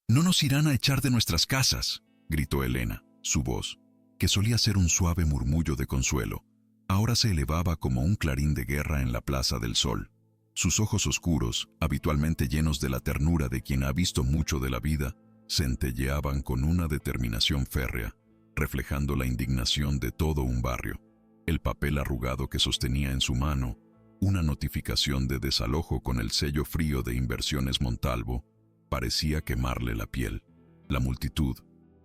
No nos irán a echar de nuestras casas, gritó Elena. Su voz, que solía ser un suave murmullo de consuelo, ahora se elevaba como un clarín de guerra en la Plaza del Sol. Sus ojos oscuros, habitualmente llenos de la ternura de quien ha visto mucho de la vida, centelleaban con una determinación férrea, reflejando la indignación de todo un barrio. El papel arrugado que sostenía en su mano, una notificación de desalojo con el sello frío de Inversiones Montalvo, parecía quemarle la piel. La multitud,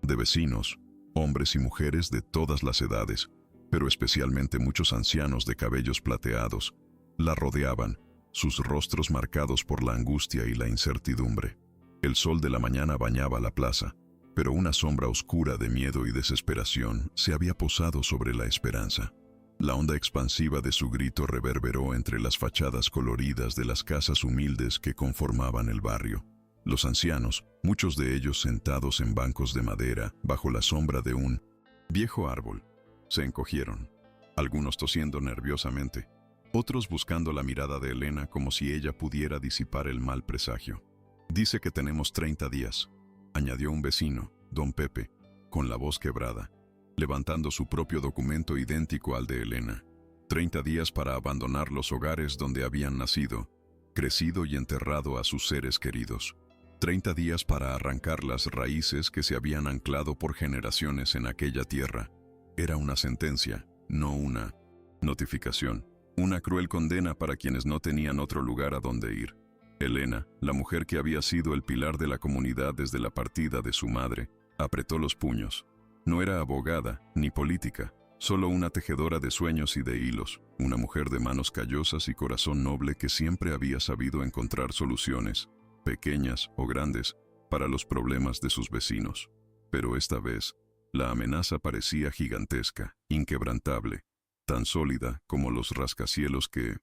de vecinos, hombres y mujeres de todas las edades, pero especialmente muchos ancianos de cabellos plateados, la rodeaban, sus rostros marcados por la angustia y la incertidumbre. El sol de la mañana bañaba la plaza, pero una sombra oscura de miedo y desesperación se había posado sobre la esperanza. La onda expansiva de su grito reverberó entre las fachadas coloridas de las casas humildes que conformaban el barrio. Los ancianos, muchos de ellos sentados en bancos de madera bajo la sombra de un viejo árbol, se encogieron, algunos tosiendo nerviosamente, otros buscando la mirada de Elena como si ella pudiera disipar el mal presagio. «Dice que tenemos 30 días», añadió un vecino, don Pepe, con la voz quebrada, levantando su propio documento idéntico al de Elena. 30 días para abandonar los hogares donde habían nacido, crecido y enterrado a sus seres queridos. 30 días para arrancar las raíces que se habían anclado por generaciones en aquella tierra. Era una sentencia, no una notificación. Una cruel condena para quienes no tenían otro lugar a donde ir. Elena, la mujer que había sido el pilar de la comunidad desde la partida de su madre, apretó los puños. No era abogada, ni política, solo una tejedora de sueños y de hilos, una mujer de manos callosas y corazón noble que siempre había sabido encontrar soluciones, pequeñas o grandes, para los problemas de sus vecinos. Pero esta vez, la amenaza parecía gigantesca, inquebrantable, tan sólida como los rascacielos que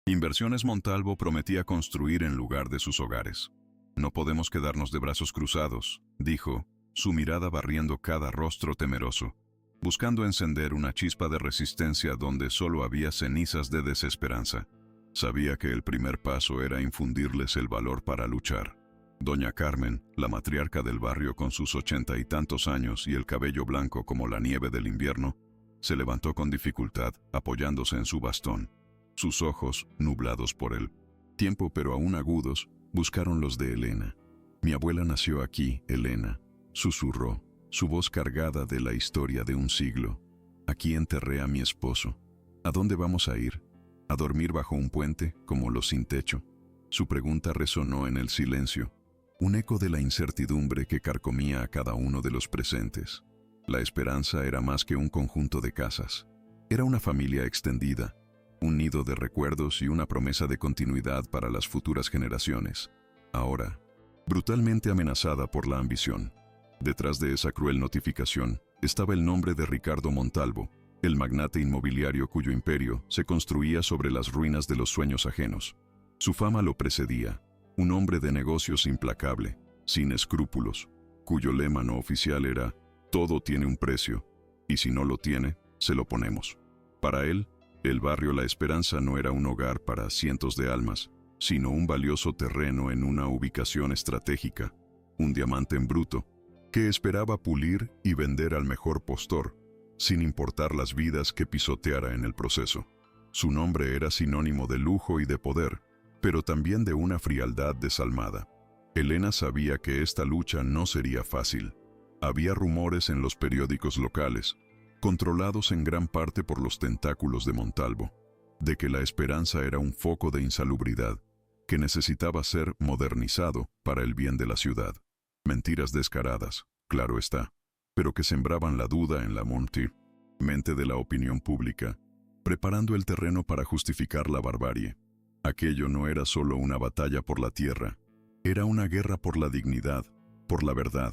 Inversiones Montalvo prometía construir en lugar de sus hogares. «No podemos quedarnos de brazos cruzados», dijo, su mirada barriendo cada rostro temeroso, buscando encender una chispa de resistencia donde solo había cenizas de desesperanza. Sabía que el primer paso era infundirles el valor para luchar. Doña Carmen, la matriarca del barrio con sus 80 y tantos años y el cabello blanco como la nieve del invierno, se levantó con dificultad, apoyándose en su bastón. Sus ojos, nublados por el tiempo pero aún agudos, buscaron los de Elena. «Mi abuela nació aquí, Elena», susurró, su voz cargada de la historia de un siglo. «Aquí enterré a mi esposo. ¿A dónde vamos a ir? ¿A dormir bajo un puente, como los sin techo?» Su pregunta resonó en el silencio, un eco de la incertidumbre que carcomía a cada uno de los presentes. La esperanza era más que un conjunto de casas. Era una familia extendida, un nido de recuerdos y una promesa de continuidad para las futuras generaciones. Ahora, brutalmente amenazada por la ambición. Detrás de esa cruel notificación estaba el nombre de Ricardo Montalvo, el magnate inmobiliario cuyo imperio se construía sobre las ruinas de los sueños ajenos. Su fama lo precedía, un hombre de negocios implacable, sin escrúpulos, cuyo lema no oficial era «Todo tiene un precio, y si no lo tiene, se lo ponemos». Para él, el barrio La Esperanza no era un hogar para cientos de almas, sino un valioso terreno en una ubicación estratégica, un diamante en bruto, que esperaba pulir y vender al mejor postor, sin importar las vidas que pisoteara en el proceso. Su nombre era sinónimo de lujo y de poder, pero también de una frialdad desalmada. Elena sabía que esta lucha no sería fácil. Había rumores en los periódicos locales, controlados en gran parte por los tentáculos de Montalvo, de que La Esperanza era un foco de insalubridad, que necesitaba ser modernizado para el bien de la ciudad. Mentiras descaradas, claro está, pero que sembraban la duda en la mente de la opinión pública, preparando el terreno para justificar la barbarie. Aquello no era solo una batalla por la tierra, era una guerra por la dignidad, por la verdad,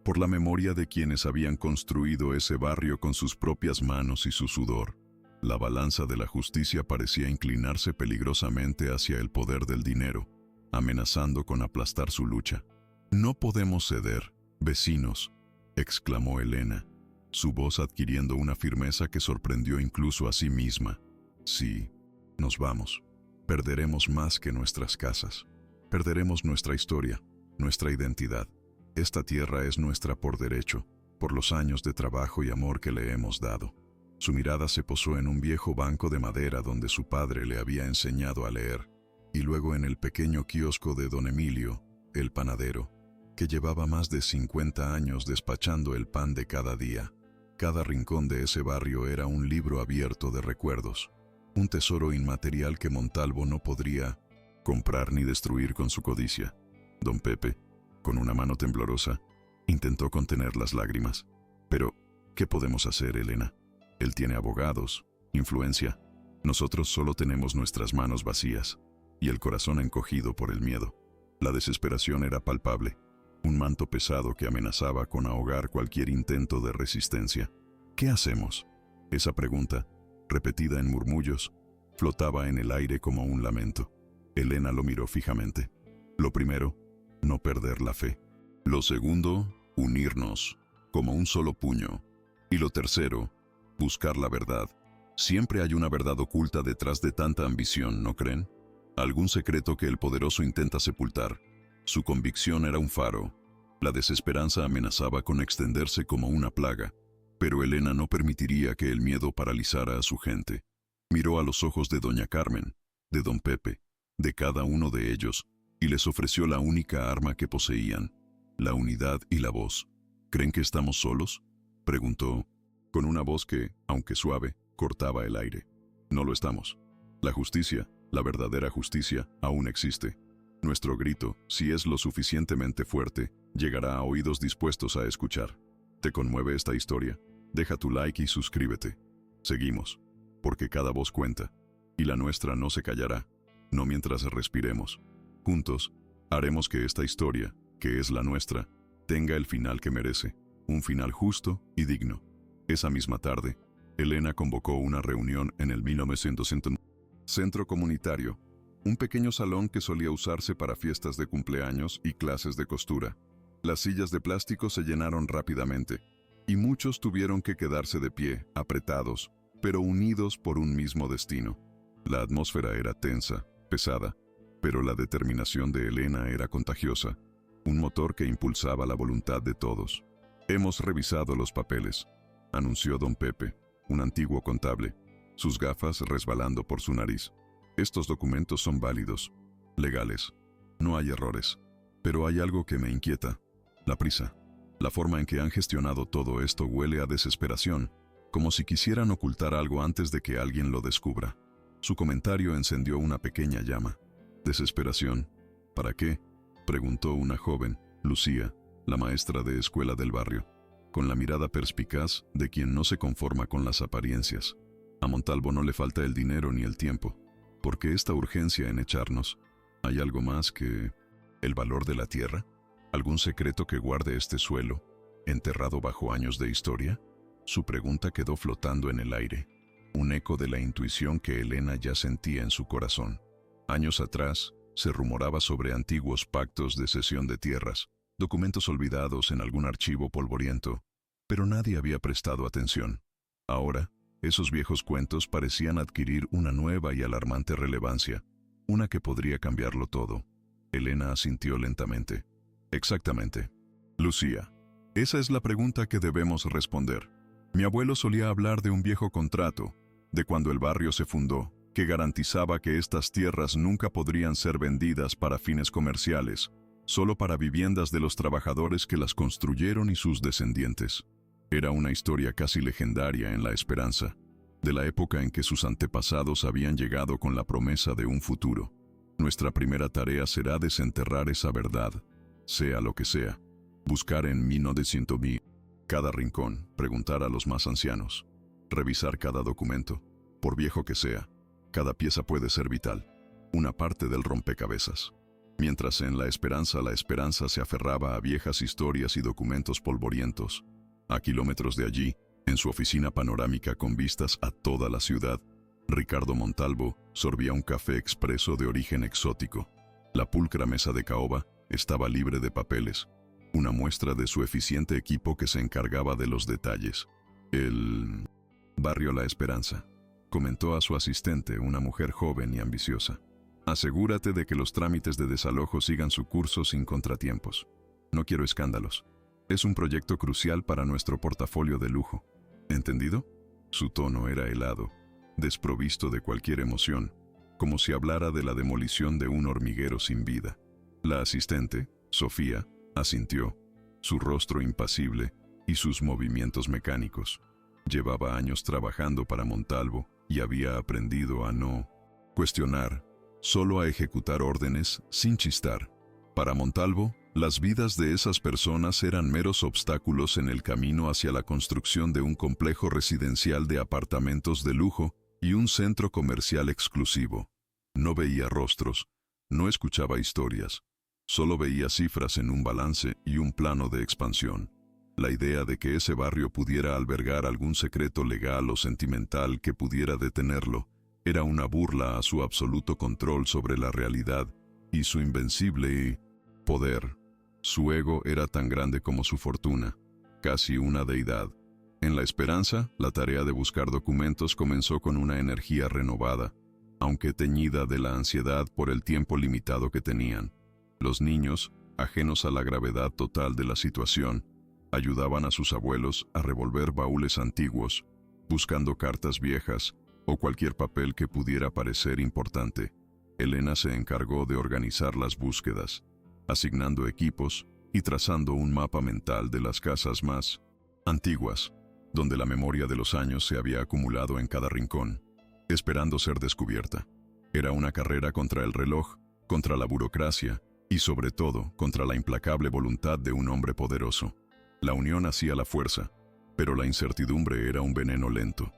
por la memoria de quienes habían construido ese barrio con sus propias manos y su sudor. La balanza de la justicia parecía inclinarse peligrosamente hacia el poder del dinero, amenazando con aplastar su lucha. «No podemos ceder, vecinos», exclamó Elena, su voz adquiriendo una firmeza que sorprendió incluso a sí misma. «Sí, nos vamos. Perderemos más que nuestras casas. Perderemos nuestra historia, nuestra identidad. Esta tierra es nuestra por derecho, por los años de trabajo y amor que le hemos dado. Su mirada se posó en un viejo banco de madera donde su padre le había enseñado a leer, y luego en el pequeño kiosco de don Emilio, el panadero, que llevaba más de 50 años despachando el pan de cada día. Cada rincón de ese barrio era un libro abierto de recuerdos, un tesoro inmaterial que Montalvo no podría comprar ni destruir con su codicia. Don Pepe, con una mano temblorosa, intentó contener las lágrimas. Pero, ¿qué podemos hacer, Elena? Él tiene abogados, influencia. Nosotros solo tenemos nuestras manos vacías y el corazón encogido por el miedo. La desesperación era palpable, un manto pesado que amenazaba con ahogar cualquier intento de resistencia. ¿Qué hacemos? Esa pregunta, repetida en murmullos, flotaba en el aire como un lamento. Elena lo miró fijamente. Lo primero, no perder la fe. Lo segundo, unirnos, como un solo puño. Y lo tercero, buscar la verdad. Siempre hay una verdad oculta detrás de tanta ambición, ¿no creen? Algún secreto que el poderoso intenta sepultar. Su convicción era un faro. La desesperanza amenazaba con extenderse como una plaga, pero Elena no permitiría que el miedo paralizara a su gente. Miró a los ojos de doña Carmen, de don Pepe, de cada uno de ellos, y les ofreció la única arma que poseían, la unidad y la voz. ¿Creen que estamos solos?, preguntó, con una voz que, aunque suave, cortaba el aire. No lo estamos. La justicia, la verdadera justicia, aún existe. Nuestro grito, si es lo suficientemente fuerte, llegará a oídos dispuestos a escuchar. ¿Te conmueve esta historia? Deja tu like y suscríbete. Seguimos, porque cada voz cuenta, y la nuestra no se callará, no mientras respiremos. Juntos, haremos que esta historia, que es la nuestra, tenga el final que merece, un final justo y digno. Esa misma tarde, Elena convocó una reunión en el 1900 Centro Comunitario, un pequeño salón que solía usarse para fiestas de cumpleaños y clases de costura. Las sillas de plástico se llenaron rápidamente, y muchos tuvieron que quedarse de pie, apretados, pero unidos por un mismo destino. La atmósfera era tensa, pesada, pero la determinación de Elena era contagiosa, un motor que impulsaba la voluntad de todos. Hemos revisado los papeles, anunció don Pepe, un antiguo contable, sus gafas resbalando por su nariz. Estos documentos son válidos, legales. No hay errores. Pero hay algo que me inquieta. La prisa. La forma en que han gestionado todo esto huele a desesperación, como si quisieran ocultar algo antes de que alguien lo descubra. Su comentario encendió una pequeña llama. ¿Desesperación? ¿Para qué?, preguntó una joven, Lucía, la maestra de escuela del barrio, con la mirada perspicaz de quien no se conforma con las apariencias. A Montalvo no le falta el dinero ni el tiempo. ¿Por qué esta urgencia en echarnos? ¿Hay algo más que el valor de la tierra? ¿Algún secreto que guarde este suelo, enterrado bajo años de historia? Su pregunta quedó flotando en el aire, un eco de la intuición que Elena ya sentía en su corazón. Años atrás, se rumoraba sobre antiguos pactos de cesión de tierras, documentos olvidados en algún archivo polvoriento, pero nadie había prestado atención. Ahora, esos viejos cuentos parecían adquirir una nueva y alarmante relevancia, una que podría cambiarlo todo. Elena asintió lentamente. Exactamente. Lucía, esa es la pregunta que debemos responder. Mi abuelo solía hablar de un viejo contrato, de cuando el barrio se fundó, que garantizaba que estas tierras nunca podrían ser vendidas para fines comerciales, solo para viviendas de los trabajadores que las construyeron y sus descendientes. Era una historia casi legendaria en la esperanza, de la época en que sus antepasados habían llegado con la promesa de un futuro. Nuestra primera tarea será desenterrar esa verdad, sea lo que sea. Buscar en 1900 cada rincón, preguntar a los más ancianos, revisar cada documento, por viejo que sea. Cada pieza puede ser vital, una parte del rompecabezas. Mientras en la esperanza se aferraba a viejas historias y documentos polvorientos. A kilómetros de allí, en su oficina panorámica con vistas a toda la ciudad, Ricardo Montalvo sorbía un café expreso de origen exótico. La pulcra mesa de caoba estaba libre de papeles, una muestra de su eficiente equipo que se encargaba de los detalles. El barrio La Esperanza, comentó a su asistente, una mujer joven y ambiciosa. Asegúrate de que los trámites de desalojo sigan su curso sin contratiempos. No quiero escándalos. Es un proyecto crucial para nuestro portafolio de lujo. ¿Entendido? Su tono era helado, desprovisto de cualquier emoción, como si hablara de la demolición de un hormiguero sin vida. La asistente, Sofía, asintió, su rostro impasible y sus movimientos mecánicos. Llevaba años trabajando para Montalvo y había aprendido a no cuestionar, solo a ejecutar órdenes sin chistar. Para Montalvo, las vidas de esas personas eran meros obstáculos en el camino hacia la construcción de un complejo residencial de apartamentos de lujo y un centro comercial exclusivo. No veía rostros, no escuchaba historias, solo veía cifras en un balance y un plano de expansión. La idea de que ese barrio pudiera albergar algún secreto legal o sentimental que pudiera detenerlo era una burla a su absoluto control sobre la realidad y su invencible poder. Su ego era tan grande como su fortuna, casi una deidad. En la esperanza, la tarea de buscar documentos comenzó con una energía renovada, aunque teñida de la ansiedad por el tiempo limitado que tenían. Los niños, ajenos a la gravedad total de la situación, ayudaban a sus abuelos a revolver baúles antiguos, buscando cartas viejas o cualquier papel que pudiera parecer importante. Elena se encargó de organizar las búsquedas, asignando equipos y trazando un mapa mental de las casas más antiguas, donde la memoria de los años se había acumulado en cada rincón, esperando ser descubierta. Era una carrera contra el reloj, contra la burocracia y sobre todo contra la implacable voluntad de un hombre poderoso. La unión hacía la fuerza, pero la incertidumbre era un veneno lento.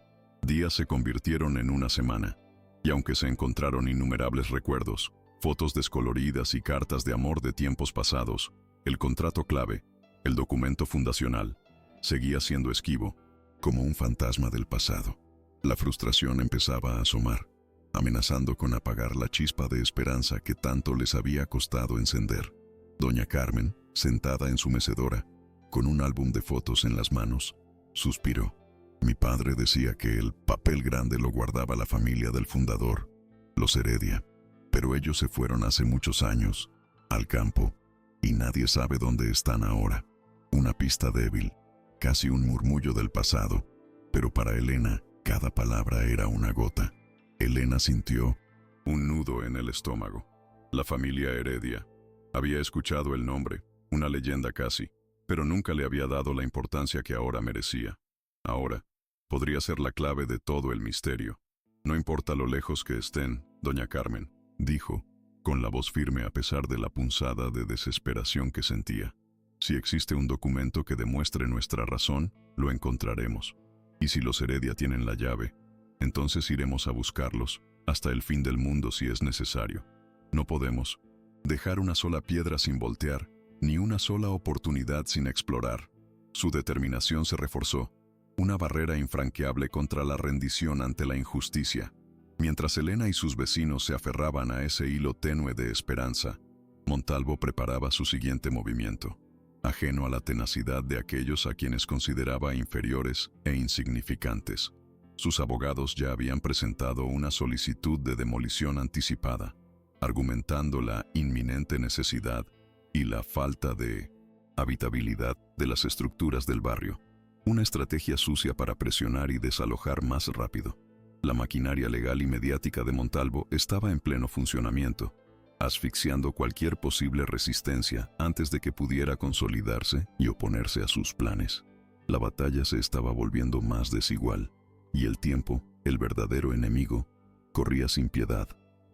Días se convirtieron en una semana, y aunque se encontraron innumerables recuerdos, fotos descoloridas y cartas de amor de tiempos pasados, el contrato clave, el documento fundacional, seguía siendo esquivo, como un fantasma del pasado. La frustración empezaba a asomar, amenazando con apagar la chispa de esperanza que tanto les había costado encender. Doña Carmen, sentada en su mecedora, con un álbum de fotos en las manos, suspiró. Mi padre decía que el papel grande lo guardaba la familia del fundador, los Heredia, pero ellos se fueron hace muchos años, al campo, y nadie sabe dónde están ahora. Una pista débil, casi un murmullo del pasado, pero para Elena, cada palabra era una gota. Elena sintió un nudo en el estómago. La familia Heredia. Había escuchado el nombre, una leyenda casi, pero nunca le había dado la importancia que ahora merecía. Ahora, podría ser la clave de todo el misterio. No importa lo lejos que estén, doña Carmen, dijo, con la voz firme a pesar de la punzada de desesperación que sentía. Si existe un documento que demuestre nuestra razón, lo encontraremos. Y si los Heredia tienen la llave, entonces iremos a buscarlos, hasta el fin del mundo si es necesario. No podemos dejar una sola piedra sin voltear, ni una sola oportunidad sin explorar. Su determinación se reforzó, una barrera infranqueable contra la rendición ante la injusticia. Mientras Elena y sus vecinos se aferraban a ese hilo tenue de esperanza, Montalvo preparaba su siguiente movimiento, ajeno a la tenacidad de aquellos a quienes consideraba inferiores e insignificantes. Sus abogados ya habían presentado una solicitud de demolición anticipada, argumentando la inminente necesidad y la falta de habitabilidad de las estructuras del barrio. Una estrategia sucia para presionar y desalojar más rápido. La maquinaria legal y mediática de Montalvo estaba en pleno funcionamiento, asfixiando cualquier posible resistencia antes de que pudiera consolidarse y oponerse a sus planes. La batalla se estaba volviendo más desigual, y el tiempo, el verdadero enemigo, corría sin piedad,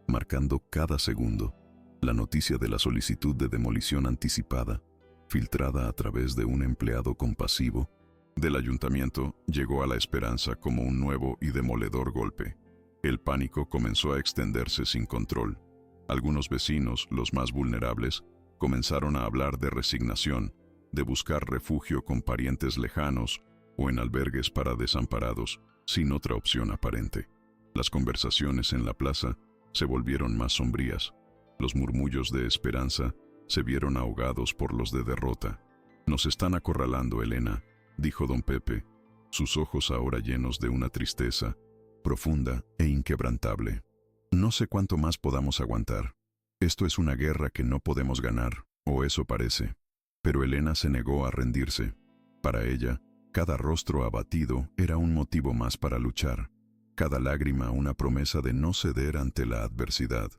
marcando cada segundo. La noticia de la solicitud de demolición anticipada, filtrada a través de un empleado compasivo del ayuntamiento, llegó a La Esperanza como un nuevo y demoledor golpe. El pánico comenzó a extenderse sin control. Algunos vecinos, los más vulnerables, comenzaron a hablar de resignación, de buscar refugio con parientes lejanos o en albergues para desamparados, sin otra opción aparente. Las conversaciones en la plaza se volvieron más sombrías. Los murmullos de esperanza se vieron ahogados por los de derrota. «Nos están acorralando, Elena», dijo don Pepe, sus ojos ahora llenos de una tristeza profunda e inquebrantable. «No sé cuánto más podamos aguantar. Esto es una guerra que no podemos ganar, o eso parece». Pero Elena se negó a rendirse. Para ella, cada rostro abatido era un motivo más para luchar, cada lágrima una promesa de no ceder ante la adversidad.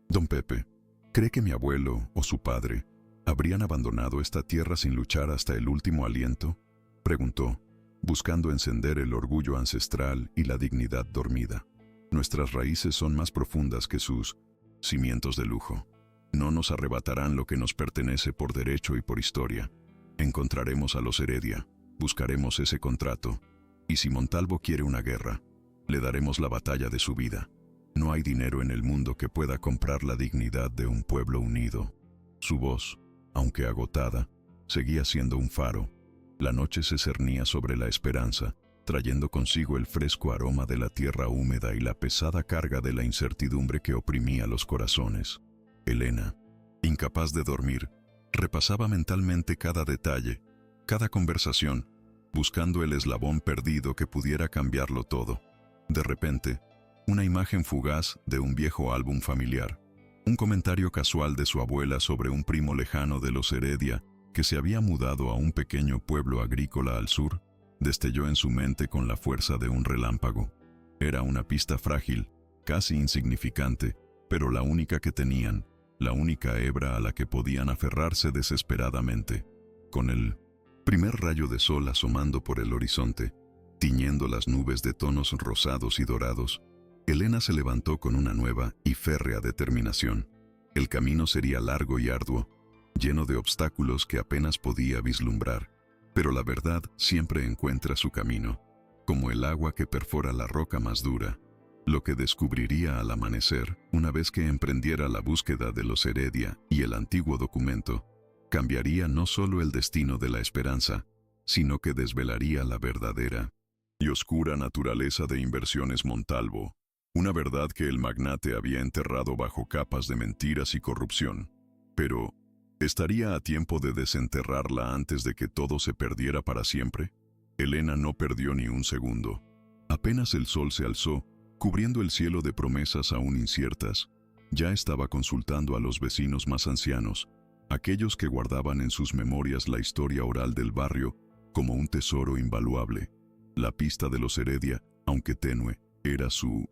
Don Pepe, ¿cree que mi abuelo o su padre habrían abandonado esta tierra sin luchar hasta el último aliento?, preguntó, buscando encender el orgullo ancestral y la dignidad dormida. Nuestras raíces son más profundas que sus cimientos de lujo. No nos arrebatarán lo que nos pertenece por derecho y por historia. Encontraremos a los Heredia, buscaremos ese contrato, y si Montalvo quiere una guerra, le daremos la batalla de su vida. No hay dinero en el mundo que pueda comprar la dignidad de un pueblo unido. Su voz, aunque agotada, seguía siendo un faro. La noche se cernía sobre la esperanza, trayendo consigo el fresco aroma de la tierra húmeda y la pesada carga de la incertidumbre que oprimía los corazones. Elena, incapaz de dormir, repasaba mentalmente cada detalle, cada conversación, buscando el eslabón perdido que pudiera cambiarlo todo. De repente, una imagen fugaz de un viejo álbum familiar, un comentario casual de su abuela sobre un primo lejano de los Heredia que se había mudado a un pequeño pueblo agrícola al sur, destelló en su mente con la fuerza de un relámpago. Era una pista frágil, casi insignificante, pero la única que tenían, la única hebra a la que podían aferrarse desesperadamente. Con el primer rayo de sol asomando por el horizonte, tiñendo las nubes de tonos rosados y dorados, Elena se levantó con una nueva y férrea determinación. El camino sería largo y arduo, lleno de obstáculos que apenas podía vislumbrar, pero la verdad siempre encuentra su camino, como el agua que perfora la roca más dura. Lo que descubriría al amanecer, una vez que emprendiera la búsqueda de los Heredia y el antiguo documento, cambiaría no solo el destino de la esperanza, sino que desvelaría la verdadera y oscura naturaleza de Inversiones Montalvo, una verdad que el magnate había enterrado bajo capas de mentiras y corrupción. Pero, ¿estaría a tiempo de desenterrarla antes de que todo se perdiera para siempre? Elena no perdió ni un segundo. Apenas el sol se alzó, cubriendo el cielo de promesas aún inciertas, ya estaba consultando a los vecinos más ancianos, aquellos que guardaban en sus memorias la historia oral del barrio como un tesoro invaluable. La pista de los Heredia, aunque tenue, era su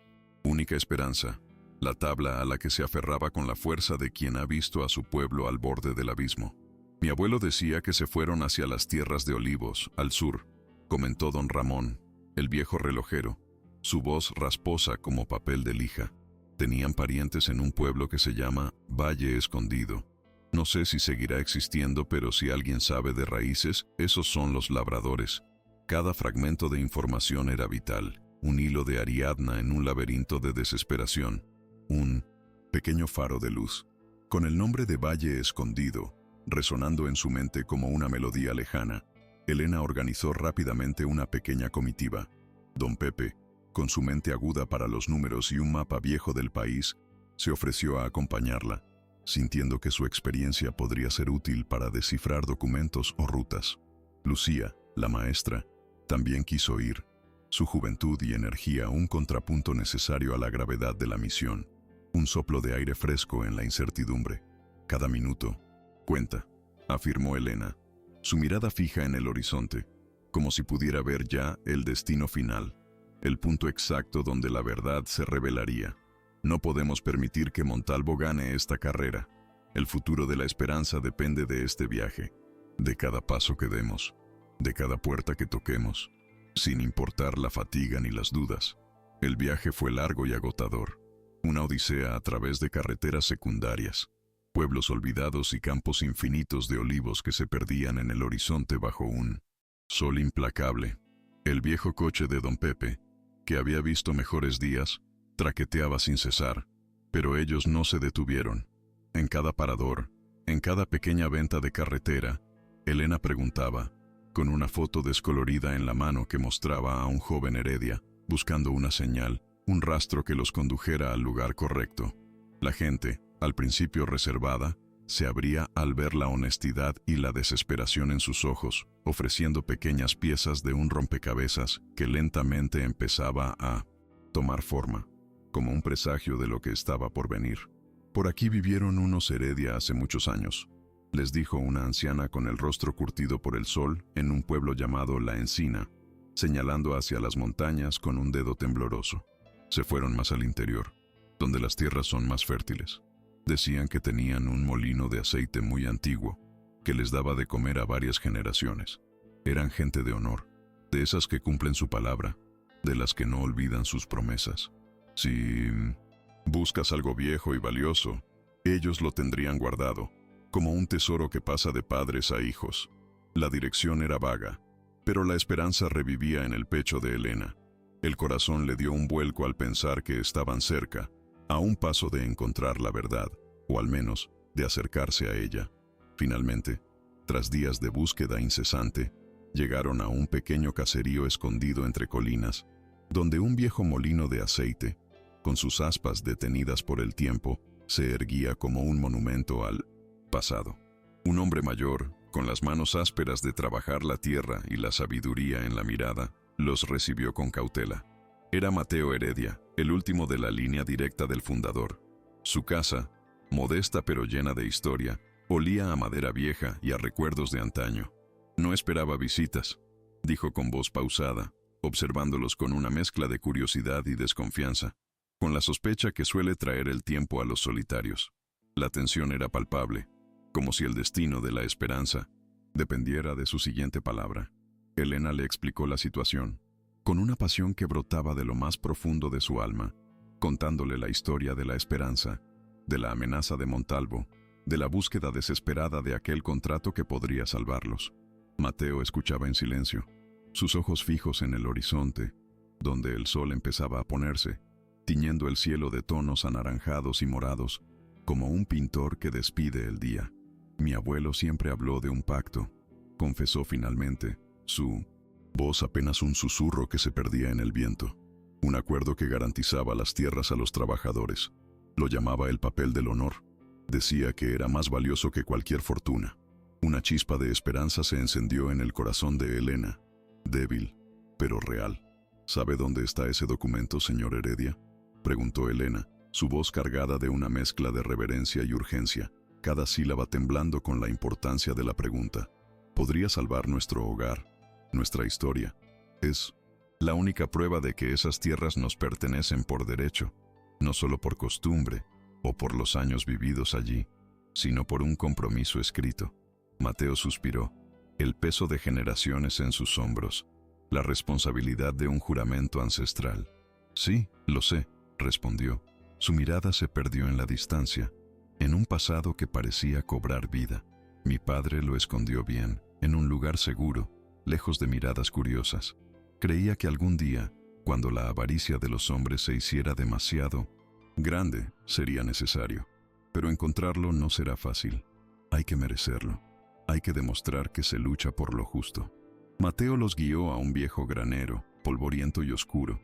única esperanza, la tabla a la que se aferraba con la fuerza de quien ha visto a su pueblo al borde del abismo. Mi abuelo decía que se fueron hacia las tierras de Olivos, al sur, comentó don Ramón, el viejo relojero, su voz rasposa como papel de lija. Tenían parientes en un pueblo que se llama Valle Escondido. No sé si seguirá existiendo, pero si alguien sabe de raíces, esos son los labradores. Cada fragmento de información era vital, un hilo de Ariadna en un laberinto de desesperación, un pequeño faro de luz. Con el nombre de Valle Escondido, resonando en su mente como una melodía lejana, Elena organizó rápidamente una pequeña comitiva. Don Pepe, con su mente aguda para los números y un mapa viejo del país, se ofreció a acompañarla, sintiendo que su experiencia podría ser útil para descifrar documentos o rutas. Lucía, la maestra, también quiso ir. Su juventud y energía un contrapunto necesario a la gravedad de la misión, un soplo de aire fresco en la incertidumbre. Cada minuto cuenta, afirmó Elena, su mirada fija en el horizonte, como si pudiera ver ya el destino final, el punto exacto donde la verdad se revelaría. No podemos permitir que Montalvo gane esta carrera. El futuro de la esperanza depende de este viaje, de cada paso que demos, de cada puerta que toquemos, sin importar la fatiga ni las dudas. El viaje fue largo y agotador, una odisea a través de carreteras secundarias, pueblos olvidados y campos infinitos de olivos que se perdían en el horizonte bajo un sol implacable. El viejo coche de don Pepe, que había visto mejores días, traqueteaba sin cesar, pero ellos no se detuvieron. En cada parador, en cada pequeña venta de carretera, Elena preguntaba, con una foto descolorida en la mano que mostraba a un joven Heredia, buscando una señal, un rastro que los condujera al lugar correcto. La gente, al principio reservada, se abría al ver la honestidad y la desesperación en sus ojos, ofreciendo pequeñas piezas de un rompecabezas que lentamente empezaba a tomar forma, como un presagio de lo que estaba por venir. Por aquí vivieron unos Heredia hace muchos años. les dijo una anciana con el rostro curtido por el sol en un pueblo llamado La Encina, señalando hacia las montañas con un dedo tembloroso. Se fueron más al interior, donde las tierras son más fértiles. Decían que tenían un molino de aceite muy antiguo, que les daba de comer a varias generaciones. Eran gente de honor, de esas que cumplen su palabra, de las que no olvidan sus promesas. Si buscas algo viejo y valioso, ellos lo tendrían guardado, como un tesoro que pasa de padres a hijos. La dirección era vaga, pero la esperanza revivía en el pecho de Elena. El corazón le dio un vuelco al pensar que estaban cerca, a un paso de encontrar la verdad, o al menos de acercarse a ella. Finalmente, tras días de búsqueda incesante, llegaron a un pequeño caserío escondido entre colinas, donde un viejo molino de aceite, con sus aspas detenidas por el tiempo, se erguía como un monumento al pasado. Un hombre mayor, con las manos ásperas de trabajar la tierra y la sabiduría en la mirada, los recibió con cautela. Era Mateo Heredia, el último de la línea directa del fundador. Su casa, modesta pero llena de historia, olía a madera vieja y a recuerdos de antaño. No esperaba visitas, dijo con voz pausada, observándolos con una mezcla de curiosidad y desconfianza, con la sospecha que suele traer el tiempo a los solitarios. La tensión era palpable, como si el destino de la esperanza dependiera de su siguiente palabra. Elena le explicó la situación, con una pasión que brotaba de lo más profundo de su alma, contándole la historia de la esperanza, de la amenaza de Montalvo, de la búsqueda desesperada de aquel contrato que podría salvarlos. Mateo escuchaba en silencio, sus ojos fijos en el horizonte, donde el sol empezaba a ponerse, tiñendo el cielo de tonos anaranjados y morados, como un pintor que despide el día. Mi abuelo siempre habló de un pacto, confesó finalmente, su voz apenas un susurro que se perdía en el viento. Un acuerdo que garantizaba las tierras a los trabajadores. Lo llamaba el papel del honor. Decía que era más valioso que cualquier fortuna. Una chispa de esperanza se encendió en el corazón de Elena, débil, pero real. ¿Sabe dónde está ese documento, señor Heredia?, preguntó Elena, su voz cargada de una mezcla de reverencia y urgencia, cada sílaba temblando con la importancia de la pregunta. Podría salvar nuestro hogar, nuestra historia. Es la única prueba de que esas tierras nos pertenecen por derecho, no solo por costumbre o por los años vividos allí, sino por un compromiso escrito. Mateo suspiró, el peso de generaciones en sus hombros, la responsabilidad de un juramento ancestral. Sí, lo sé, respondió. Su mirada se perdió en la distancia, en un pasado que parecía cobrar vida. Mi padre lo escondió bien, en un lugar seguro, lejos de miradas curiosas. Creía que algún día, cuando la avaricia de los hombres se hiciera demasiado grande, sería necesario. Pero encontrarlo no será fácil. Hay que merecerlo. Hay que demostrar que se lucha por lo justo. Mateo los guió a un viejo granero, polvoriento y oscuro,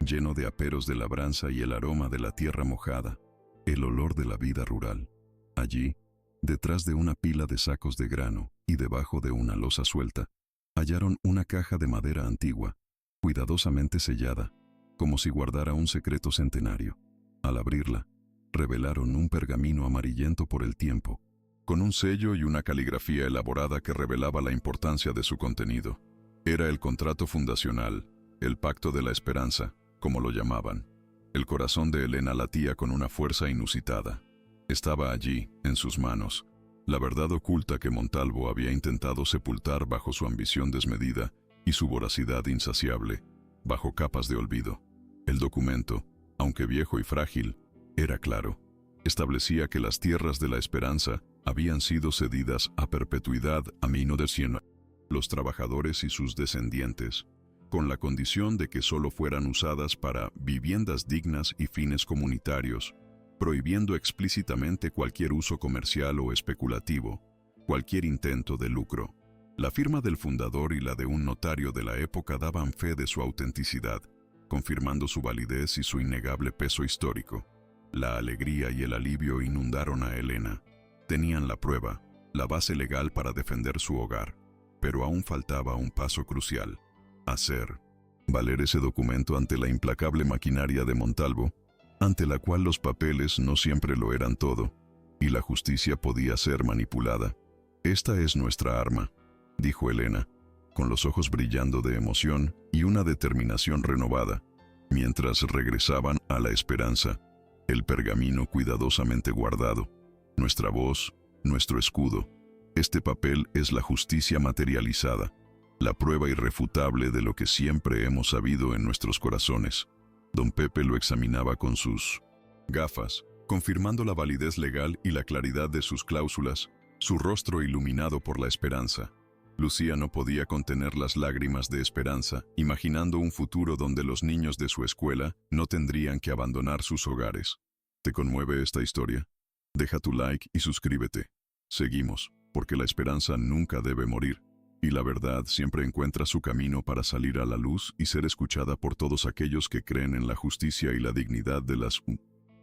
lleno de aperos de labranza y el aroma de la tierra mojada, el olor de la vida rural. Allí, detrás de una pila de sacos de grano y debajo de una losa suelta, hallaron una caja de madera antigua, cuidadosamente sellada, como si guardara un secreto centenario. Al abrirla, revelaron un pergamino amarillento por el tiempo, con un sello y una caligrafía elaborada que revelaba la importancia de su contenido. Era el contrato fundacional, el pacto de la esperanza, como lo llamaban. El corazón de Elena latía con una fuerza inusitada. Estaba allí, en sus manos, la verdad oculta que Montalvo había intentado sepultar bajo su ambición desmedida y su voracidad insaciable, bajo capas de olvido. El documento, aunque viejo y frágil, era claro. Establecía que las tierras de la esperanza habían sido cedidas a perpetuidad a Mino de Siena, los trabajadores y sus descendientes, con la condición de que solo fueran usadas para viviendas dignas y fines comunitarios, prohibiendo explícitamente cualquier uso comercial o especulativo, cualquier intento de lucro. La firma del fundador y la de un notario de la época daban fe de su autenticidad, confirmando su validez y su innegable peso histórico. La alegría y el alivio inundaron a Elena. Tenían la prueba, la base legal para defender su hogar, pero aún faltaba un paso crucial: hacer valer ese documento ante la implacable maquinaria de Montalvo, ante la cual los papeles no siempre lo eran todo, y la justicia podía ser manipulada. Esta es nuestra arma, dijo Elena, con los ojos brillando de emoción y una determinación renovada, mientras regresaban a la esperanza, el pergamino cuidadosamente guardado, nuestra voz, nuestro escudo. Este papel es la justicia materializada, la prueba irrefutable de lo que siempre hemos sabido en nuestros corazones. Don Pepe lo examinaba con sus gafas, confirmando la validez legal y la claridad de sus cláusulas, su rostro iluminado por la esperanza. Lucía no podía contener las lágrimas de esperanza, imaginando un futuro donde los niños de su escuela no tendrían que abandonar sus hogares. ¿Te conmueve esta historia? Deja tu like y suscríbete. Seguimos, porque la esperanza nunca debe morir, y la verdad siempre encuentra su camino para salir a la luz y ser escuchada por todos aquellos que creen en la justicia y la dignidad de las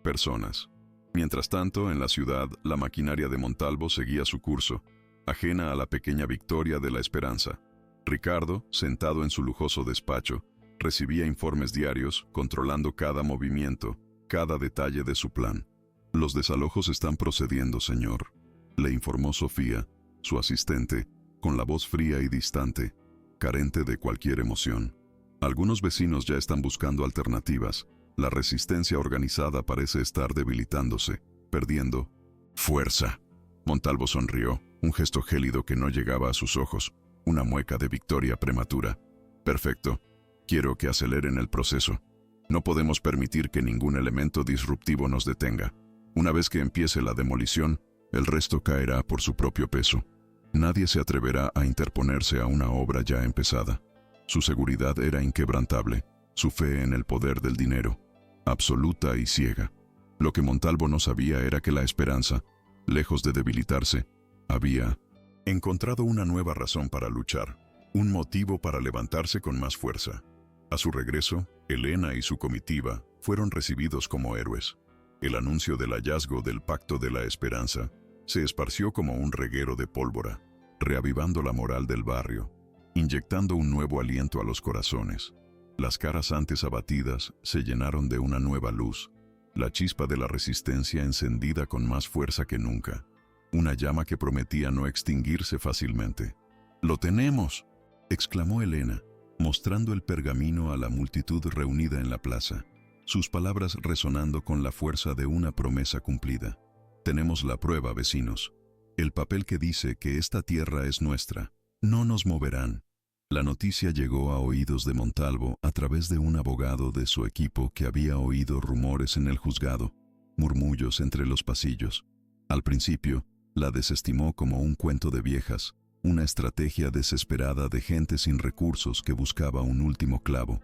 personas. Mientras tanto, en la ciudad, la maquinaria de Montalvo seguía su curso, ajena a la pequeña victoria de la esperanza. Ricardo, sentado en su lujoso despacho, recibía informes diarios, controlando cada movimiento, cada detalle de su plan. Los desalojos están procediendo, señor, le informó Sofía, su asistente, con la voz fría y distante, carente de cualquier emoción. Algunos vecinos ya están buscando alternativas. La resistencia organizada parece estar debilitándose, perdiendo fuerza. Montalvo sonrió, un gesto gélido que no llegaba a sus ojos, una mueca de victoria prematura. Perfecto. Quiero que aceleren el proceso. No podemos permitir que ningún elemento disruptivo nos detenga. Una vez que empiece la demolición, el resto caerá por su propio peso. Nadie se atreverá a interponerse a una obra ya empezada. Su seguridad era inquebrantable, su fe en el poder del dinero, absoluta y ciega. Lo que Montalvo no sabía era que la esperanza, lejos de debilitarse, había encontrado una nueva razón para luchar, un motivo para levantarse con más fuerza. A su regreso, Elena y su comitiva fueron recibidos como héroes. El anuncio del hallazgo del Pacto de la Esperanza se esparció como un reguero de pólvora, reavivando la moral del barrio, inyectando un nuevo aliento a los corazones. Las caras antes abatidas se llenaron de una nueva luz, la chispa de la resistencia encendida con más fuerza que nunca, una llama que prometía no extinguirse fácilmente. «¡Lo tenemos!», exclamó Elena, mostrando el pergamino a la multitud reunida en la plaza, sus palabras resonando con la fuerza de una promesa cumplida. «Tenemos la prueba, vecinos, el papel que dice que esta tierra es nuestra. No nos moverán». La noticia llegó a oídos de Montalvo a través de un abogado de su equipo que había oído rumores en el juzgado, murmullos entre los pasillos. Al principio, la desestimó como un cuento de viejas, una estrategia desesperada de gente sin recursos que buscaba un último clavo,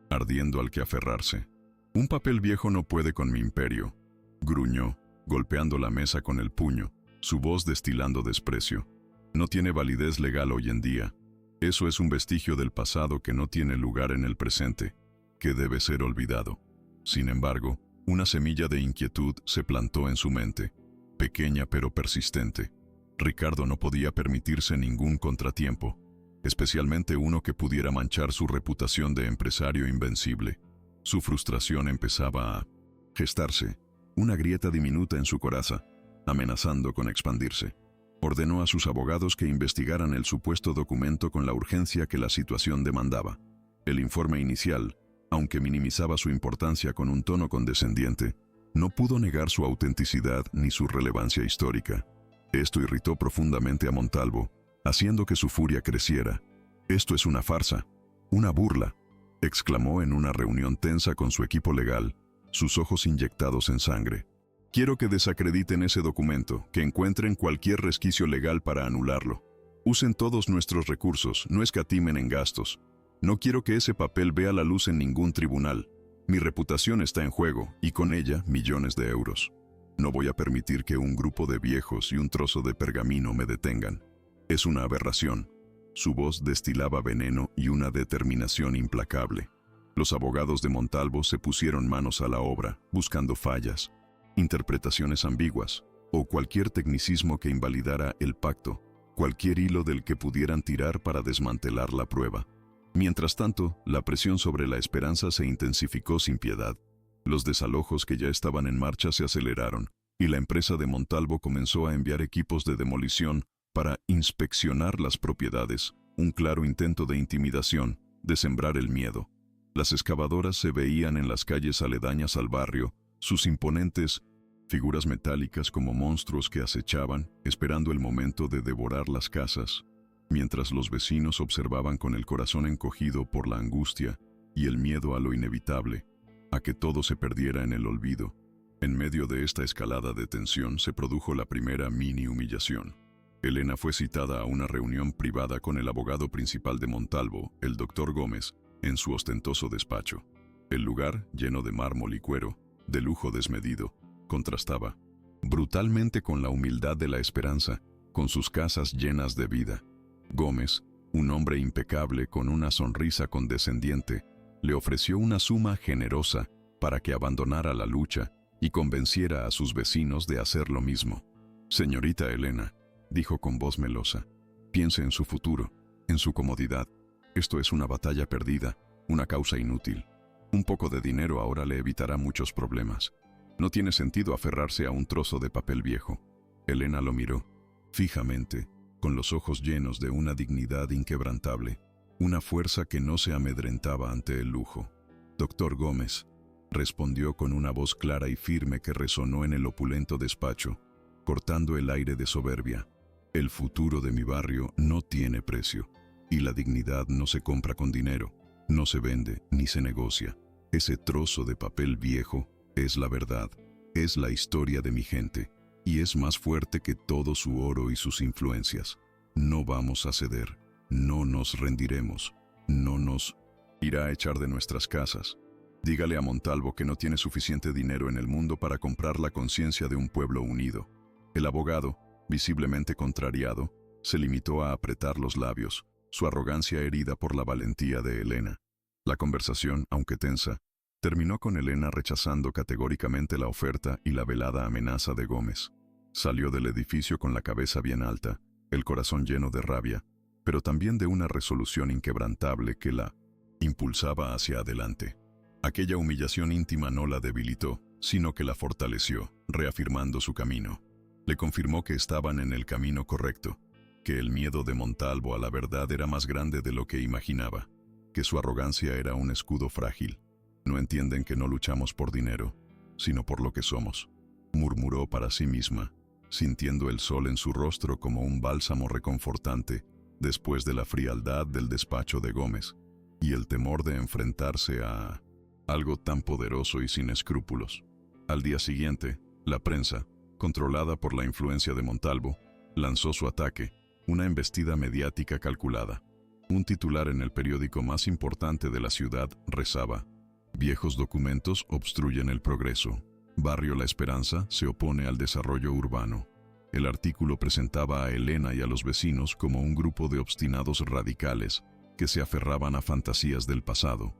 ardiendo al que aferrarse. «Un papel viejo no puede con mi imperio», gruñó, golpeando la mesa con el puño, su voz destilando desprecio. «No tiene validez legal hoy en día. Eso es un vestigio del pasado que no tiene lugar en el presente, que debe ser olvidado». Sin embargo, una semilla de inquietud se plantó en su mente, pequeña pero persistente. Ricardo no podía permitirse ningún contratiempo, especialmente uno que pudiera manchar su reputación de empresario invencible. Su frustración empezaba a gestarse, una grieta diminuta en su coraza, amenazando con expandirse. Ordenó a sus abogados que investigaran el supuesto documento con la urgencia que la situación demandaba. El informe inicial, aunque minimizaba su importancia con un tono condescendiente, no pudo negar su autenticidad ni su relevancia histórica. Esto irritó profundamente a Montalvo, haciendo que su furia creciera. «Esto es una farsa, una burla», exclamó en una reunión tensa con su equipo legal, sus ojos inyectados en sangre. «Quiero que desacrediten ese documento, que encuentren cualquier resquicio legal para anularlo. Usen todos nuestros recursos, no escatimen en gastos. No quiero que ese papel vea la luz en ningún tribunal. Mi reputación está en juego, y con ella millones de euros. No voy a permitir que un grupo de viejos y un trozo de pergamino me detengan. Es una aberración». Su voz destilaba veneno y una determinación implacable. Los abogados de Montalvo se pusieron manos a la obra, buscando fallas, interpretaciones ambiguas, o cualquier tecnicismo que invalidara el pacto, cualquier hilo del que pudieran tirar para desmantelar la prueba. Mientras tanto, la presión sobre la esperanza se intensificó sin piedad. Los desalojos que ya estaban en marcha se aceleraron, y la empresa de Montalvo comenzó a enviar equipos de demolición para inspeccionar las propiedades, un claro intento de intimidación, de sembrar el miedo. Las excavadoras se veían en las calles aledañas al barrio, sus imponentes figuras metálicas como monstruos que acechaban, esperando el momento de devorar las casas, mientras los vecinos observaban con el corazón encogido por la angustia y el miedo a lo inevitable, a que todo se perdiera en el olvido. En medio de esta escalada de tensión se produjo la primera mini humillación. Elena fue citada a una reunión privada con el abogado principal de Montalvo, el doctor Gómez, en su ostentoso despacho. El lugar, lleno de mármol y cuero, de lujo desmedido, contrastaba brutalmente con la humildad de la Esperanza, con sus casas llenas de vida. Gómez, un hombre impecable con una sonrisa condescendiente, le ofreció una suma generosa para que abandonara la lucha y convenciera a sus vecinos de hacer lo mismo. «Señorita Elena», dijo con voz melosa, «piense en su futuro, en su comodidad. Esto es una batalla perdida, una causa inútil. Un poco de dinero ahora le evitará muchos problemas. No tiene sentido aferrarse a un trozo de papel viejo». Elena lo miró fijamente, con los ojos llenos de una dignidad inquebrantable, una fuerza que no se amedrentaba ante el lujo. «Doctor Gómez», respondió con una voz clara y firme que resonó en el opulento despacho, cortando el aire de soberbia, «el futuro de mi barrio no tiene precio, y la dignidad no se compra con dinero, no se vende ni se negocia. Ese trozo de papel viejo es la verdad, es la historia de mi gente, y es más fuerte que todo su oro y sus influencias. No vamos a ceder, no nos rendiremos, no nos irá a echar de nuestras casas. Dígale a Montalvo que no tiene suficiente dinero en el mundo para comprar la conciencia de un pueblo unido». El abogado, visiblemente contrariado, se limitó a apretar los labios, su arrogancia herida por la valentía de Elena. La conversación, aunque tensa, terminó con Elena rechazando categóricamente la oferta y la velada amenaza de Gómez. Salió del edificio con la cabeza bien alta, el corazón lleno de rabia, pero también de una resolución inquebrantable que la impulsaba hacia adelante. Aquella humillación íntima no la debilitó, sino que la fortaleció, reafirmando su camino. Le confirmó que estaban en el camino correcto, que el miedo de Montalvo a la verdad era más grande de lo que imaginaba, que su arrogancia era un escudo frágil. «No entienden que no luchamos por dinero, sino por lo que somos», murmuró para sí misma, sintiendo el sol en su rostro como un bálsamo reconfortante después de la frialdad del despacho de Gómez y el temor de enfrentarse a algo tan poderoso y sin escrúpulos. Al día siguiente, la prensa, controlada por la influencia de Montalvo, lanzó su ataque, una embestida mediática calculada. Un titular en el periódico más importante de la ciudad rezaba: «Viejos documentos obstruyen el progreso. Barrio La Esperanza se opone al desarrollo urbano». El artículo presentaba a Elena y a los vecinos como un grupo de obstinados radicales que se aferraban a fantasías del pasado,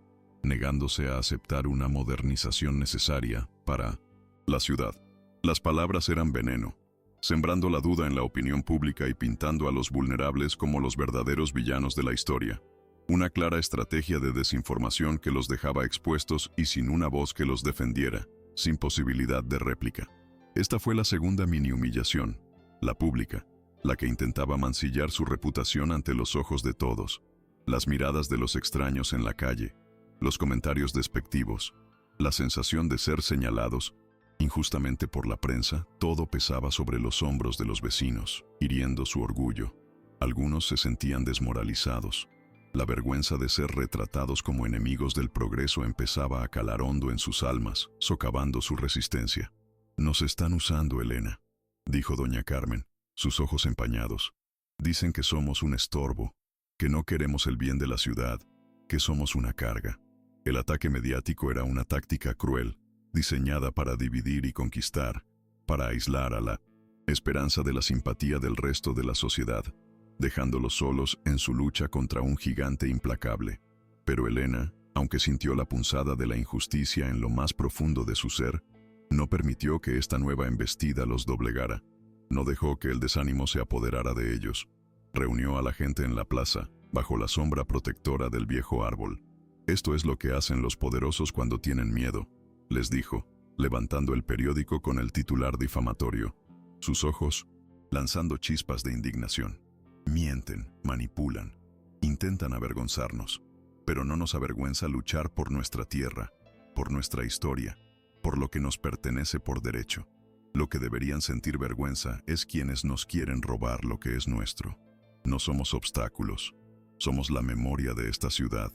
negándose a aceptar una modernización necesaria para la ciudad. Las palabras eran veneno, sembrando la duda en la opinión pública y pintando a los vulnerables como los verdaderos villanos de la historia. Una clara estrategia de desinformación que los dejaba expuestos y sin una voz que los defendiera, sin posibilidad de réplica. Esta fue la segunda mini humillación, la pública, la que intentaba mancillar su reputación ante los ojos de todos. Las miradas de los extraños en la calle, los comentarios despectivos, la sensación de ser señalados injustamente por la prensa, todo pesaba sobre los hombros de los vecinos, hiriendo su orgullo. Algunos se sentían desmoralizados. La vergüenza de ser retratados como enemigos del progreso empezaba a calar hondo en sus almas, socavando su resistencia. «Nos están usando, Elena», dijo doña Carmen, sus ojos empañados. «Dicen que somos un estorbo, que no queremos el bien de la ciudad, que somos una carga». El ataque mediático era una táctica cruel, diseñada para dividir y conquistar, para aislar a la Esperanza de la simpatía del resto de la sociedad, dejándolos solos en su lucha contra un gigante implacable. Pero Elena, aunque sintió la punzada de la injusticia en lo más profundo de su ser, no permitió que esta nueva embestida los doblegara. No dejó que el desánimo se apoderara de ellos. Reunió a la gente en la plaza, bajo la sombra protectora del viejo árbol. «Esto es lo que hacen los poderosos cuando tienen miedo», les dijo, levantando el periódico con el titular difamatorio. Sus ojos, lanzando chispas de indignación. Mienten, manipulan, intentan avergonzarnos, pero no nos avergüenza luchar por nuestra tierra, por nuestra historia, por lo que nos pertenece por derecho. Lo que deberían sentir vergüenza es quienes nos quieren robar lo que es nuestro. No somos obstáculos, somos la memoria de esta ciudad,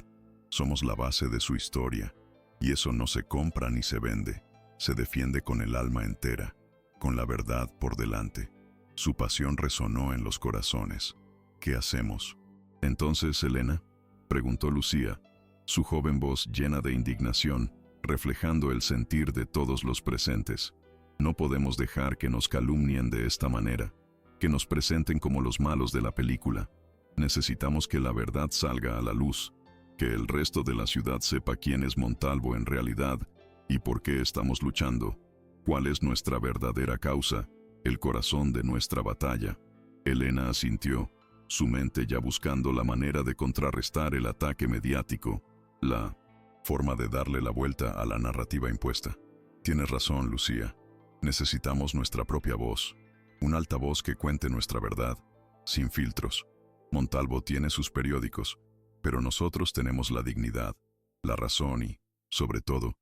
somos la base de su historia, y eso no se compra ni se vende, se defiende con el alma entera, con la verdad por delante. Su pasión resonó en los corazones. ¿Qué hacemos? Entonces, Elena, preguntó Lucía, su joven voz llena de indignación, reflejando el sentir de todos los presentes. No podemos dejar que nos calumnien de esta manera, que nos presenten como los malos de la película. Necesitamos que la verdad salga a la luz, que el resto de la ciudad sepa quién es Montalvo en realidad y por qué estamos luchando, cuál es nuestra verdadera causa, el corazón de nuestra batalla. Elena asintió, su mente ya buscando la manera de contrarrestar el ataque mediático, la forma de darle la vuelta a la narrativa impuesta. Tienes razón, Lucía. Necesitamos nuestra propia voz, un altavoz que cuente nuestra verdad, sin filtros. Montalvo tiene sus periódicos, pero nosotros tenemos la dignidad, la razón y, sobre todo,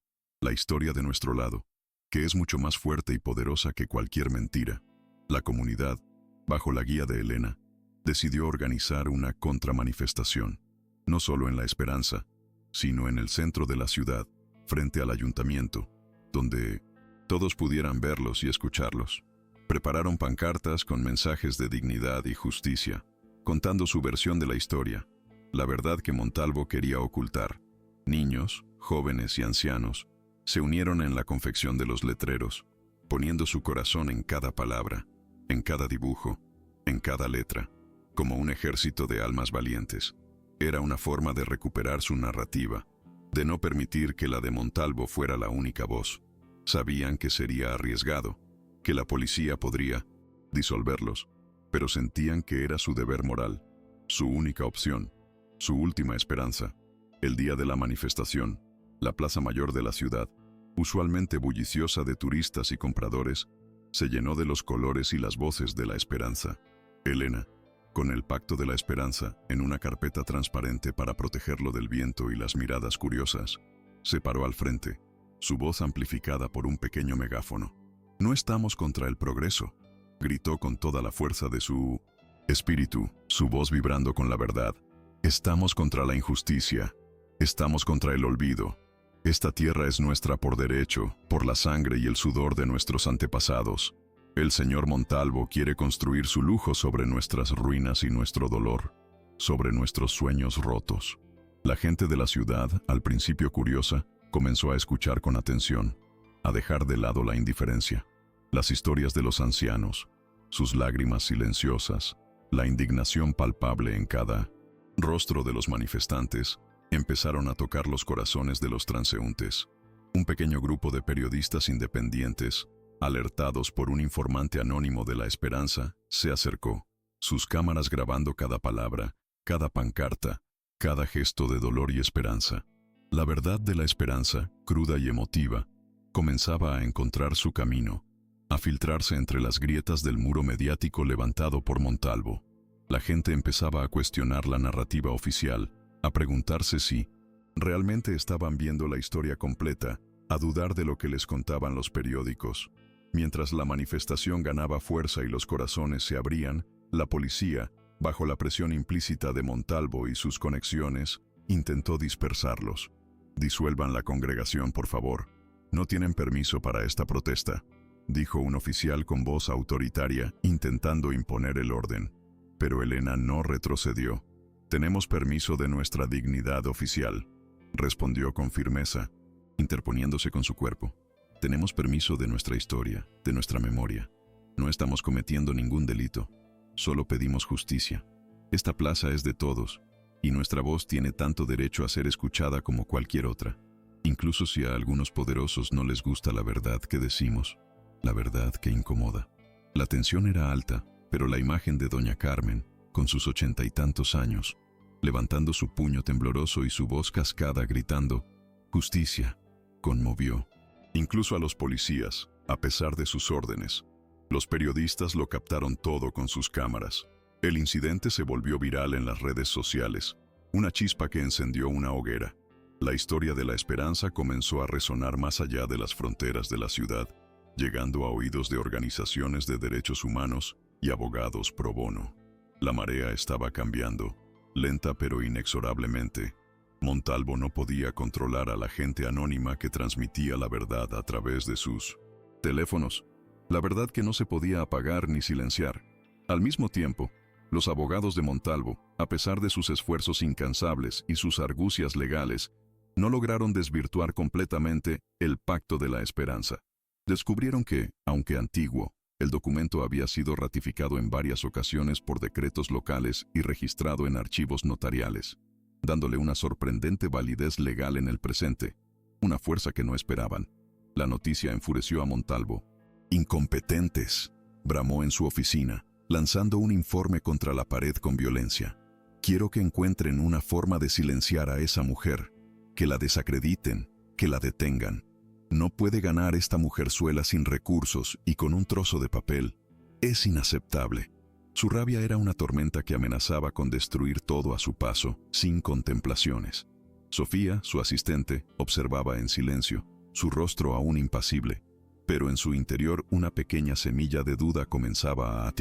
la historia de nuestro lado, que es mucho más fuerte y poderosa que cualquier mentira. La comunidad, bajo la guía de Elena, decidió organizar una contramanifestación, no solo en La Esperanza, sino en el centro de la ciudad, frente al ayuntamiento, donde todos pudieran verlos y escucharlos. Prepararon pancartas con mensajes de dignidad y justicia, contando su versión de la historia, la verdad que Montalvo quería ocultar. Niños, jóvenes y ancianos se unieron en la confección de los letreros, poniendo su corazón en cada palabra, en cada dibujo, en cada letra, como un ejército de almas valientes. Era una forma de recuperar su narrativa, de no permitir que la de Montalvo fuera la única voz. Sabían que sería arriesgado, que la policía podría disolverlos, pero sentían que era su deber moral, su única opción, su última esperanza. El día de la manifestación, la plaza mayor de la ciudad, usualmente bulliciosa de turistas y compradores, se llenó de los colores y las voces de la esperanza. Elena, con el pacto de la esperanza en una carpeta transparente para protegerlo del viento y las miradas curiosas, se paró al frente, su voz amplificada por un pequeño megáfono. «No estamos contra el progreso», gritó con toda la fuerza de su espíritu, su voz vibrando con la verdad. «Estamos contra la injusticia, estamos contra el olvido. Esta tierra es nuestra por derecho, por la sangre y el sudor de nuestros antepasados. El señor Montalvo quiere construir su lujo sobre nuestras ruinas y nuestro dolor, sobre nuestros sueños rotos». La gente de la ciudad, al principio curiosa, comenzó a escuchar con atención, a dejar de lado la indiferencia. Las historias de los ancianos, sus lágrimas silenciosas, la indignación palpable en cada rostro de los manifestantes, empezaron a tocar los corazones de los transeúntes. Un pequeño grupo de periodistas independientes, alertados por un informante anónimo de La Esperanza, se acercó, sus cámaras grabando cada palabra, cada pancarta, cada gesto de dolor y esperanza. La verdad de La Esperanza, cruda y emotiva, comenzaba a encontrar su camino, a filtrarse entre las grietas del muro mediático levantado por Montalvo. La gente empezaba a cuestionar la narrativa oficial, a preguntarse si realmente estaban viendo la historia completa, a dudar de lo que les contaban los periódicos. Mientras la manifestación ganaba fuerza y los corazones se abrían, la policía, bajo la presión implícita de Montalvo y sus conexiones, intentó dispersarlos. «Disuelvan la congregación, por favor. No tienen permiso para esta protesta», dijo un oficial con voz autoritaria, intentando imponer el orden. Pero Elena no retrocedió. «Tenemos permiso de nuestra dignidad oficial», respondió con firmeza, interponiéndose con su cuerpo. «Tenemos permiso de nuestra historia, de nuestra memoria. No estamos cometiendo ningún delito. Solo pedimos justicia. Esta plaza es de todos, y nuestra voz tiene tanto derecho a ser escuchada como cualquier otra, incluso si a algunos poderosos no les gusta la verdad que decimos, la verdad que incomoda». La tensión era alta, pero la imagen de doña Carmen, con sus 80 y tantos años, levantando su puño tembloroso y su voz cascada gritando «Justicia», conmovió. Incluso a los policías, a pesar de sus órdenes. Los periodistas lo captaron todo con sus cámaras. El incidente se volvió viral en las redes sociales, una chispa que encendió una hoguera. La historia de la esperanza comenzó a resonar más allá de las fronteras de la ciudad, llegando a oídos de organizaciones de derechos humanos y abogados pro bono. La marea estaba cambiando, lenta pero inexorablemente. Montalvo no podía controlar a la gente anónima que transmitía la verdad a través de sus teléfonos. La verdad que no se podía apagar ni silenciar. Al mismo tiempo, los abogados de Montalvo, a pesar de sus esfuerzos incansables y sus argucias legales, no lograron desvirtuar completamente el Pacto de la Esperanza. Descubrieron que, aunque antiguo, el documento había sido ratificado en varias ocasiones por decretos locales y registrado en archivos notariales, dándole una sorprendente validez legal en el presente, una fuerza que no esperaban. La noticia enfureció a Montalvo. «Incompetentes», bramó en su oficina, lanzando un informe contra la pared con violencia. «Quiero que encuentren una forma de silenciar a esa mujer, que la desacrediten, que la detengan. No puede ganar esta mujerzuela sin recursos y con un trozo de papel. Es inaceptable». Su rabia era una tormenta que amenazaba con destruir todo a su paso, sin contemplaciones. Sofía, su asistente, observaba en silencio, su rostro aún impasible, pero en su interior una pequeña semilla de duda comenzaba a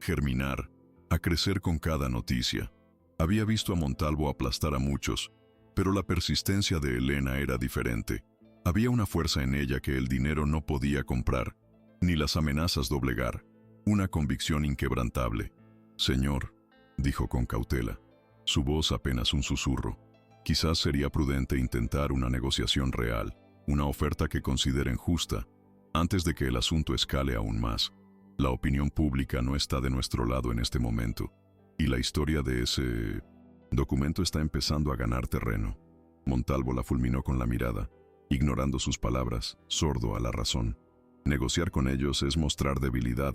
germinar, a crecer con cada noticia. Había visto a Montalvo aplastar a muchos, pero la persistencia de Elena era diferente. Había una fuerza en ella que el dinero no podía comprar, ni las amenazas doblegar. Una convicción inquebrantable. «Señor», dijo con cautela, su voz apenas un susurro, «quizás sería prudente intentar una negociación real, una oferta que consideren justa, antes de que el asunto escale aún más. La opinión pública no está de nuestro lado en este momento, y la historia de ese documento está empezando a ganar terreno». Montalvo la fulminó con la mirada, ignorando sus palabras, sordo a la razón. «Negociar con ellos es mostrar debilidad»,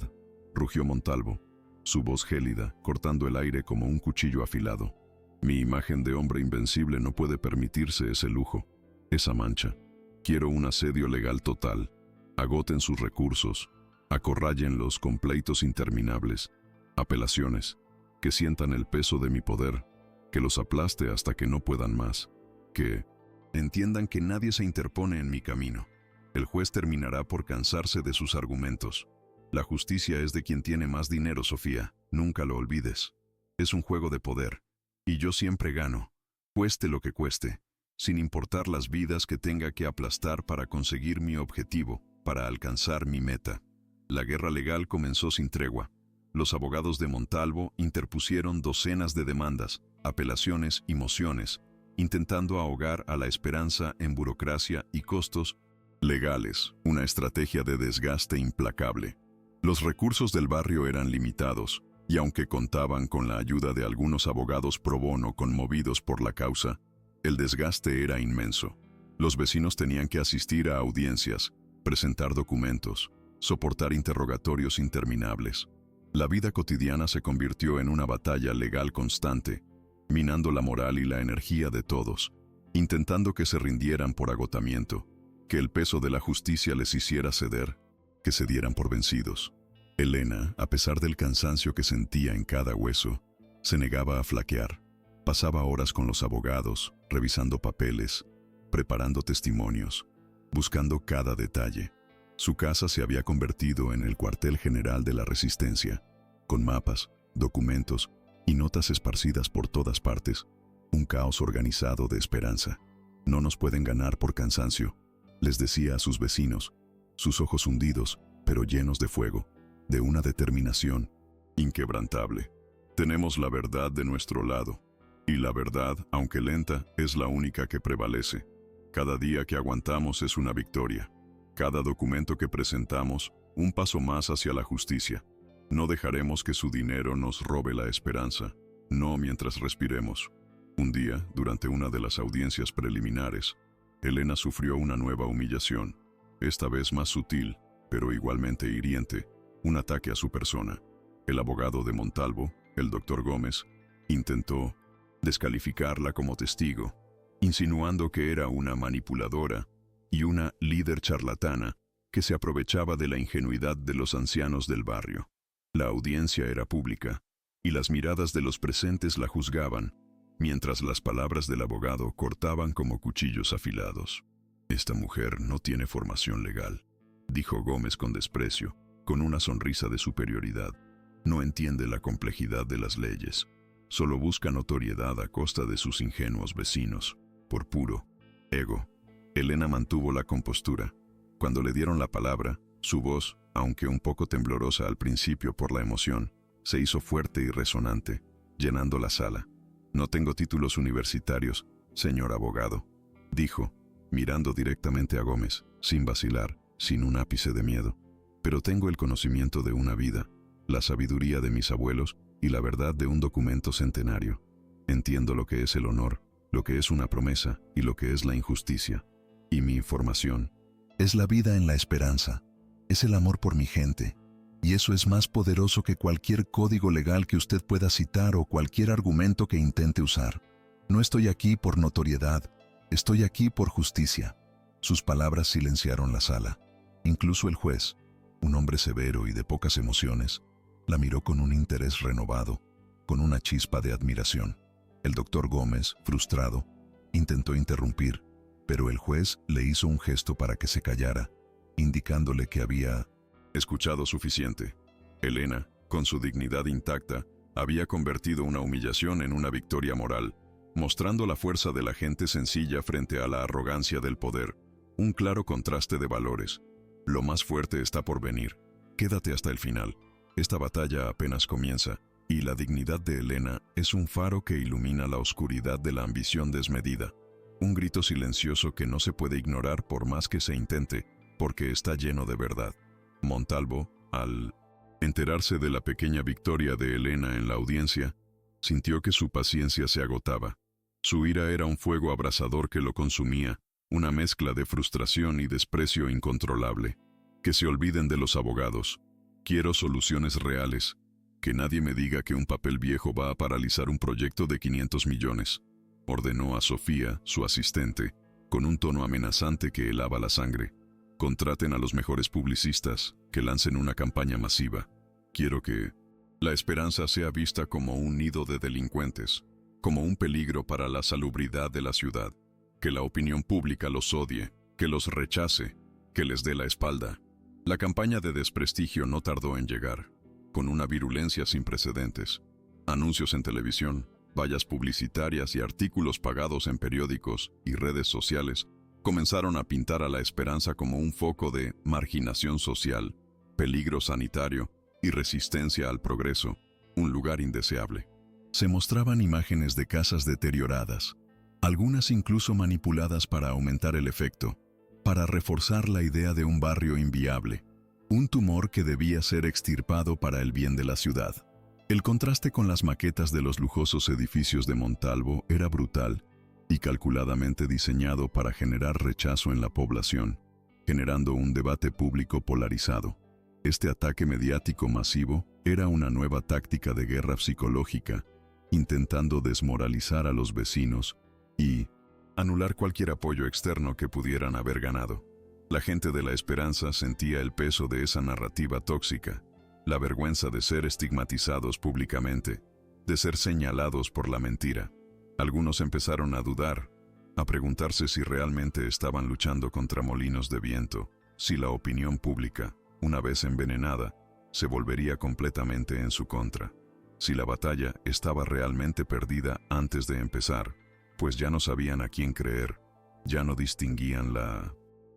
rugió Montalvo, su voz gélida, cortando el aire como un cuchillo afilado. «Mi imagen de hombre invencible no puede permitirse ese lujo, esa mancha. Quiero un asedio legal total. Agoten sus recursos, acorrállenlos con pleitos interminables, apelaciones, que sientan el peso de mi poder, que los aplaste hasta que no puedan más, que entiendan que nadie se interpone en mi camino. El juez terminará por cansarse de sus argumentos. La justicia es de quien tiene más dinero, Sofía, nunca lo olvides. Es un juego de poder, y yo siempre gano, cueste lo que cueste, sin importar las vidas que tenga que aplastar para conseguir mi objetivo, para alcanzar mi meta». La guerra legal comenzó sin tregua. Los abogados de Montalvo interpusieron docenas de demandas, apelaciones y mociones, intentando ahogar a la esperanza en burocracia y costos legales, una estrategia de desgaste implacable. Los recursos del barrio eran limitados, y aunque contaban con la ayuda de algunos abogados pro bono conmovidos por la causa, el desgaste era inmenso. Los vecinos tenían que asistir a audiencias, presentar documentos, soportar interrogatorios interminables. La vida cotidiana se convirtió en una batalla legal constante, minando la moral y la energía de todos, intentando que se rindieran por agotamiento, que el peso de la justicia les hiciera ceder, que se dieran por vencidos. Elena, a pesar del cansancio que sentía en cada hueso, se negaba a flaquear. Pasaba horas con los abogados, revisando papeles, preparando testimonios, buscando cada detalle. Su casa se había convertido en el cuartel general de la resistencia, con mapas, documentos y notas esparcidas por todas partes, un caos organizado de esperanza. «No nos pueden ganar por cansancio», les decía a sus vecinos, sus ojos hundidos, pero llenos de fuego, de una determinación inquebrantable. «Tenemos la verdad de nuestro lado, y la verdad, aunque lenta, es la única que prevalece. Cada día que aguantamos es una victoria. Cada documento que presentamos, un paso más hacia la justicia. No dejaremos que su dinero nos robe la esperanza, no mientras respiremos». Un día, durante una de las audiencias preliminares, Elena sufrió una nueva humillación, esta vez más sutil, pero igualmente hiriente, un ataque a su persona. El abogado de Montalvo, el doctor Gómez, intentó descalificarla como testigo, insinuando que era una manipuladora y una líder charlatana que se aprovechaba de la ingenuidad de los ancianos del barrio. La audiencia era pública, y las miradas de los presentes la juzgaban, mientras las palabras del abogado cortaban como cuchillos afilados. «Esta mujer no tiene formación legal», dijo Gómez con desprecio, con una sonrisa de superioridad. «No entiende la complejidad de las leyes. Solo busca notoriedad a costa de sus ingenuos vecinos, por puro ego». Elena mantuvo la compostura. Cuando le dieron la palabra, su voz, aunque un poco temblorosa al principio por la emoción, se hizo fuerte y resonante, llenando la sala. «No tengo títulos universitarios, señor abogado», dijo, mirando directamente a Gómez, sin vacilar, sin un ápice de miedo. «Pero tengo el conocimiento de una vida, la sabiduría de mis abuelos y la verdad de un documento centenario. Entiendo lo que es el honor, lo que es una promesa y lo que es la injusticia. Y mi información es la vida en la esperanza, es el amor por mi gente, y eso es más poderoso que cualquier código legal que usted pueda citar o cualquier argumento que intente usar. No estoy aquí por notoriedad, estoy aquí por justicia». Sus palabras silenciaron la sala. Incluso el juez, un hombre severo y de pocas emociones, la miró con un interés renovado, con una chispa de admiración. El doctor Gómez, frustrado, intentó interrumpir, pero el juez le hizo un gesto para que se callara, indicándole que había escuchado suficiente. Elena, con su dignidad intacta, había convertido una humillación en una victoria moral, mostrando la fuerza de la gente sencilla frente a la arrogancia del poder. Un claro contraste de valores. Lo más fuerte está por venir. Quédate hasta el final. Esta batalla apenas comienza, y la dignidad de Elena es un faro que ilumina la oscuridad de la ambición desmedida. Un grito silencioso que no se puede ignorar por más que se intente, porque está lleno de verdad. Montalvo, al enterarse de la pequeña victoria de Elena en la audiencia, sintió que su paciencia se agotaba. Su ira era un fuego abrasador que lo consumía, una mezcla de frustración y desprecio incontrolable. Que se olviden de los abogados. Quiero soluciones reales. Que nadie me diga que un papel viejo va a paralizar un proyecto de 500 millones. Ordenó a Sofía, su asistente, con un tono amenazante que helaba la sangre. Contraten a los mejores publicistas, que lancen una campaña masiva. Quiero que la esperanza sea vista como un nido de delincuentes, como un peligro para la salubridad de la ciudad. Que la opinión pública los odie, que los rechace, que les dé la espalda. La campaña de desprestigio no tardó en llegar, con una virulencia sin precedentes. Anuncios en televisión, vallas publicitarias y artículos pagados en periódicos y redes sociales comenzaron a pintar a la esperanza como un foco de marginación social, peligro sanitario y resistencia al progreso, un lugar indeseable. Se mostraban imágenes de casas deterioradas, algunas incluso manipuladas para aumentar el efecto, para reforzar la idea de un barrio inviable, un tumor que debía ser extirpado para el bien de la ciudad. El contraste con las maquetas de los lujosos edificios de Montalvo era brutal y calculadamente diseñado para generar rechazo en la población, generando un debate público polarizado. Este ataque mediático masivo era una nueva táctica de guerra psicológica, intentando desmoralizar a los vecinos y anular cualquier apoyo externo que pudieran haber ganado. La gente de la esperanza sentía el peso de esa narrativa tóxica, la vergüenza de ser estigmatizados públicamente, de ser señalados por la mentira. Algunos empezaron a dudar, a preguntarse si realmente estaban luchando contra molinos de viento, si la opinión pública, una vez envenenada, se volvería completamente en su contra, si la batalla estaba realmente perdida antes de empezar, pues ya no sabían a quién creer, ya no distinguían la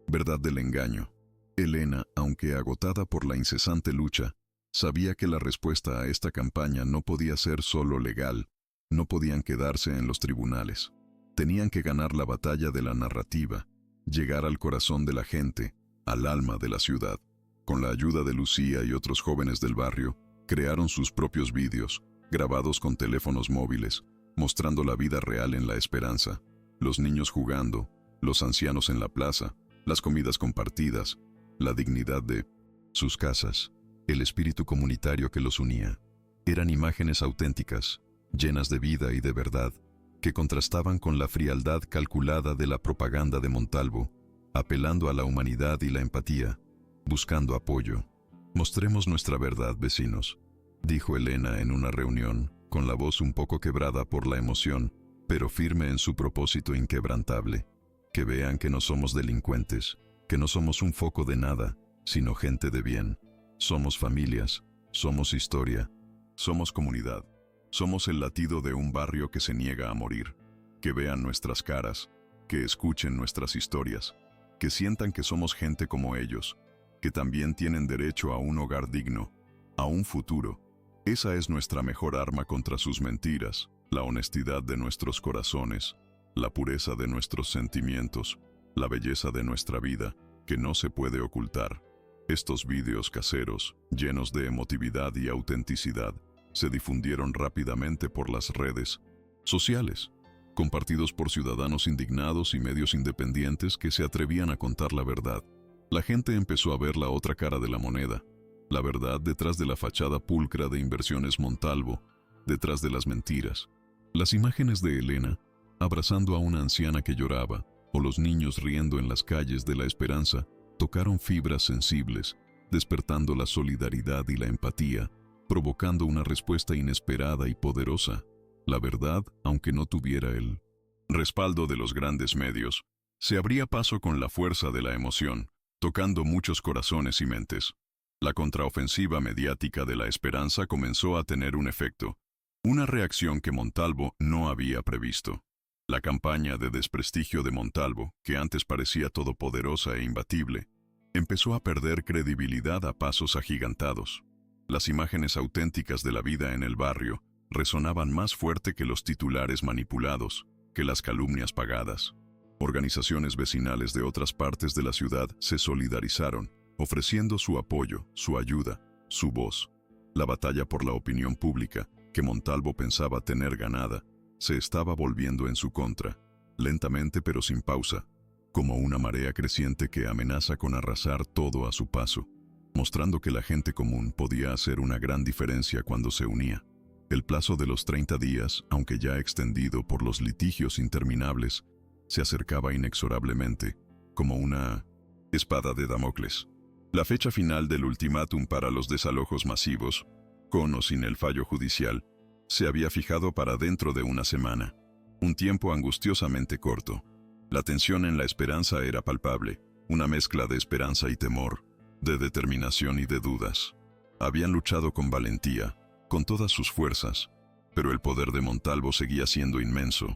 verdad del engaño. Elena, aunque agotada por la incesante lucha, sabía que la respuesta a esta campaña no podía ser solo legal, no podían quedarse en los tribunales. Tenían que ganar la batalla de la narrativa, llegar al corazón de la gente, al alma de la ciudad. Con la ayuda de Lucía y otros jóvenes del barrio, crearon sus propios vídeos, grabados con teléfonos móviles, mostrando la vida real en la esperanza, los niños jugando, los ancianos en la plaza, las comidas compartidas, la dignidad de sus casas, el espíritu comunitario que los unía. Eran imágenes auténticas, llenas de vida y de verdad, que contrastaban con la frialdad calculada de la propaganda de Montalvo, apelando a la humanidad y la empatía, buscando apoyo. «Mostremos nuestra verdad, vecinos», dijo Elena en una reunión, con la voz un poco quebrada por la emoción, pero firme en su propósito inquebrantable. «Que vean que no somos delincuentes, que no somos un foco de nada, sino gente de bien. Somos familias, somos historia, somos comunidad, somos el latido de un barrio que se niega a morir. Que vean nuestras caras, que escuchen nuestras historias, que sientan que somos gente como ellos, que también tienen derecho a un hogar digno, a un futuro. Esa es nuestra mejor arma contra sus mentiras, la honestidad de nuestros corazones, la pureza de nuestros sentimientos, la belleza de nuestra vida, que no se puede ocultar». Estos vídeos caseros, llenos de emotividad y autenticidad, se difundieron rápidamente por las redes sociales, compartidos por ciudadanos indignados y medios independientes que se atrevían a contar la verdad. La gente empezó a ver la otra cara de la moneda, la verdad detrás de la fachada pulcra de Inversiones Montalvo, detrás de las mentiras. Las imágenes de Elena, abrazando a una anciana que lloraba, o los niños riendo en las calles de La Esperanza, tocaron fibras sensibles, despertando la solidaridad y la empatía, provocando una respuesta inesperada y poderosa. La verdad, aunque no tuviera el respaldo de los grandes medios, se abría paso con la fuerza de la emoción, tocando muchos corazones y mentes. La contraofensiva mediática de La Esperanza comenzó a tener un efecto, una reacción que Montalvo no había previsto. La campaña de desprestigio de Montalvo, que antes parecía todopoderosa e imbatible, empezó a perder credibilidad a pasos agigantados. Las imágenes auténticas de la vida en el barrio resonaban más fuerte que los titulares manipulados, que las calumnias pagadas. Organizaciones vecinales de otras partes de la ciudad se solidarizaron, ofreciendo su apoyo, su ayuda, su voz. La batalla por la opinión pública, que Montalvo pensaba tener ganada, se estaba volviendo en su contra, lentamente pero sin pausa, como una marea creciente que amenaza con arrasar todo a su paso, mostrando que la gente común podía hacer una gran diferencia cuando se unía. El plazo de los 30 días, aunque ya extendido por los litigios interminables, se acercaba inexorablemente, como una espada de Damocles. La fecha final del ultimátum para los desalojos masivos, con o sin el fallo judicial, se había fijado para dentro de una semana, un tiempo angustiosamente corto. La tensión en La Esperanza era palpable, una mezcla de esperanza y temor, de determinación y de dudas. Habían luchado con valentía, con todas sus fuerzas, pero el poder de Montalvo seguía siendo inmenso,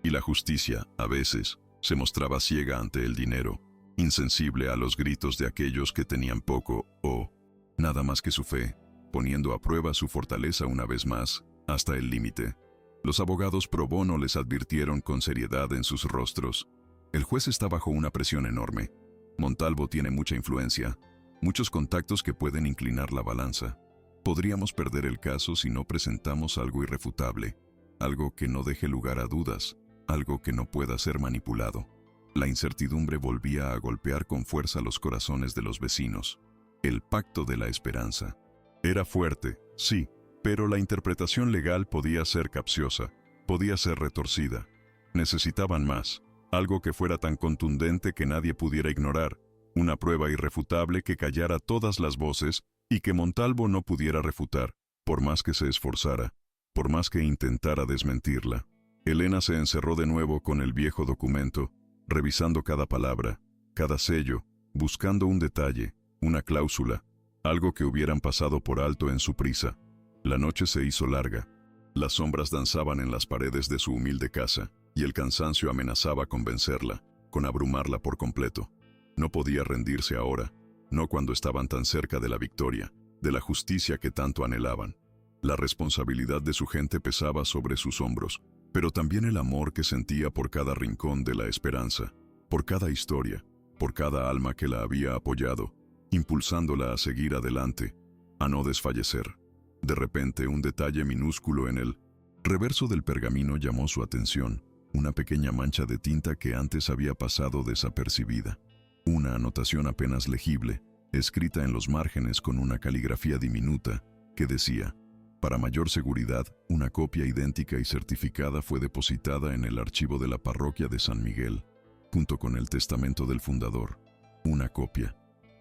y la justicia, a veces, se mostraba ciega ante el dinero, insensible a los gritos de aquellos que tenían poco o nada más que su fe, poniendo a prueba su fortaleza una vez más, hasta el límite. Los abogados pro bono les advirtieron con seriedad en sus rostros. El juez está bajo una presión enorme. Montalvo tiene mucha influencia, muchos contactos que pueden inclinar la balanza. Podríamos perder el caso si no presentamos algo irrefutable, algo que no deje lugar a dudas, algo que no pueda ser manipulado. La incertidumbre volvía a golpear con fuerza los corazones de los vecinos. El pacto de la esperanza. Era fuerte, sí, pero la interpretación legal podía ser capciosa, podía ser retorcida. Necesitaban más, algo que fuera tan contundente que nadie pudiera ignorar, una prueba irrefutable que callara todas las voces y que Montalvo no pudiera refutar, por más que se esforzara, por más que intentara desmentirla. Elena se encerró de nuevo con el viejo documento, revisando cada palabra, cada sello, buscando un detalle, una cláusula, algo que hubieran pasado por alto en su prisa. La noche se hizo larga. Las sombras danzaban en las paredes de su humilde casa, y el cansancio amenazaba con vencerla, con abrumarla por completo. No podía rendirse ahora, no cuando estaban tan cerca de la victoria, de la justicia que tanto anhelaban. La responsabilidad de su gente pesaba sobre sus hombros, pero también el amor que sentía por cada rincón de La Esperanza, por cada historia, por cada alma que la había apoyado, impulsándola a seguir adelante, a no desfallecer. De repente, un detalle minúsculo en el reverso del pergamino llamó su atención, una pequeña mancha de tinta que antes había pasado desapercibida. Una anotación apenas legible, escrita en los márgenes con una caligrafía diminuta, que decía: para mayor seguridad, una copia idéntica y certificada fue depositada en el archivo de la parroquia de San Miguel, junto con el testamento del fundador. Una copia.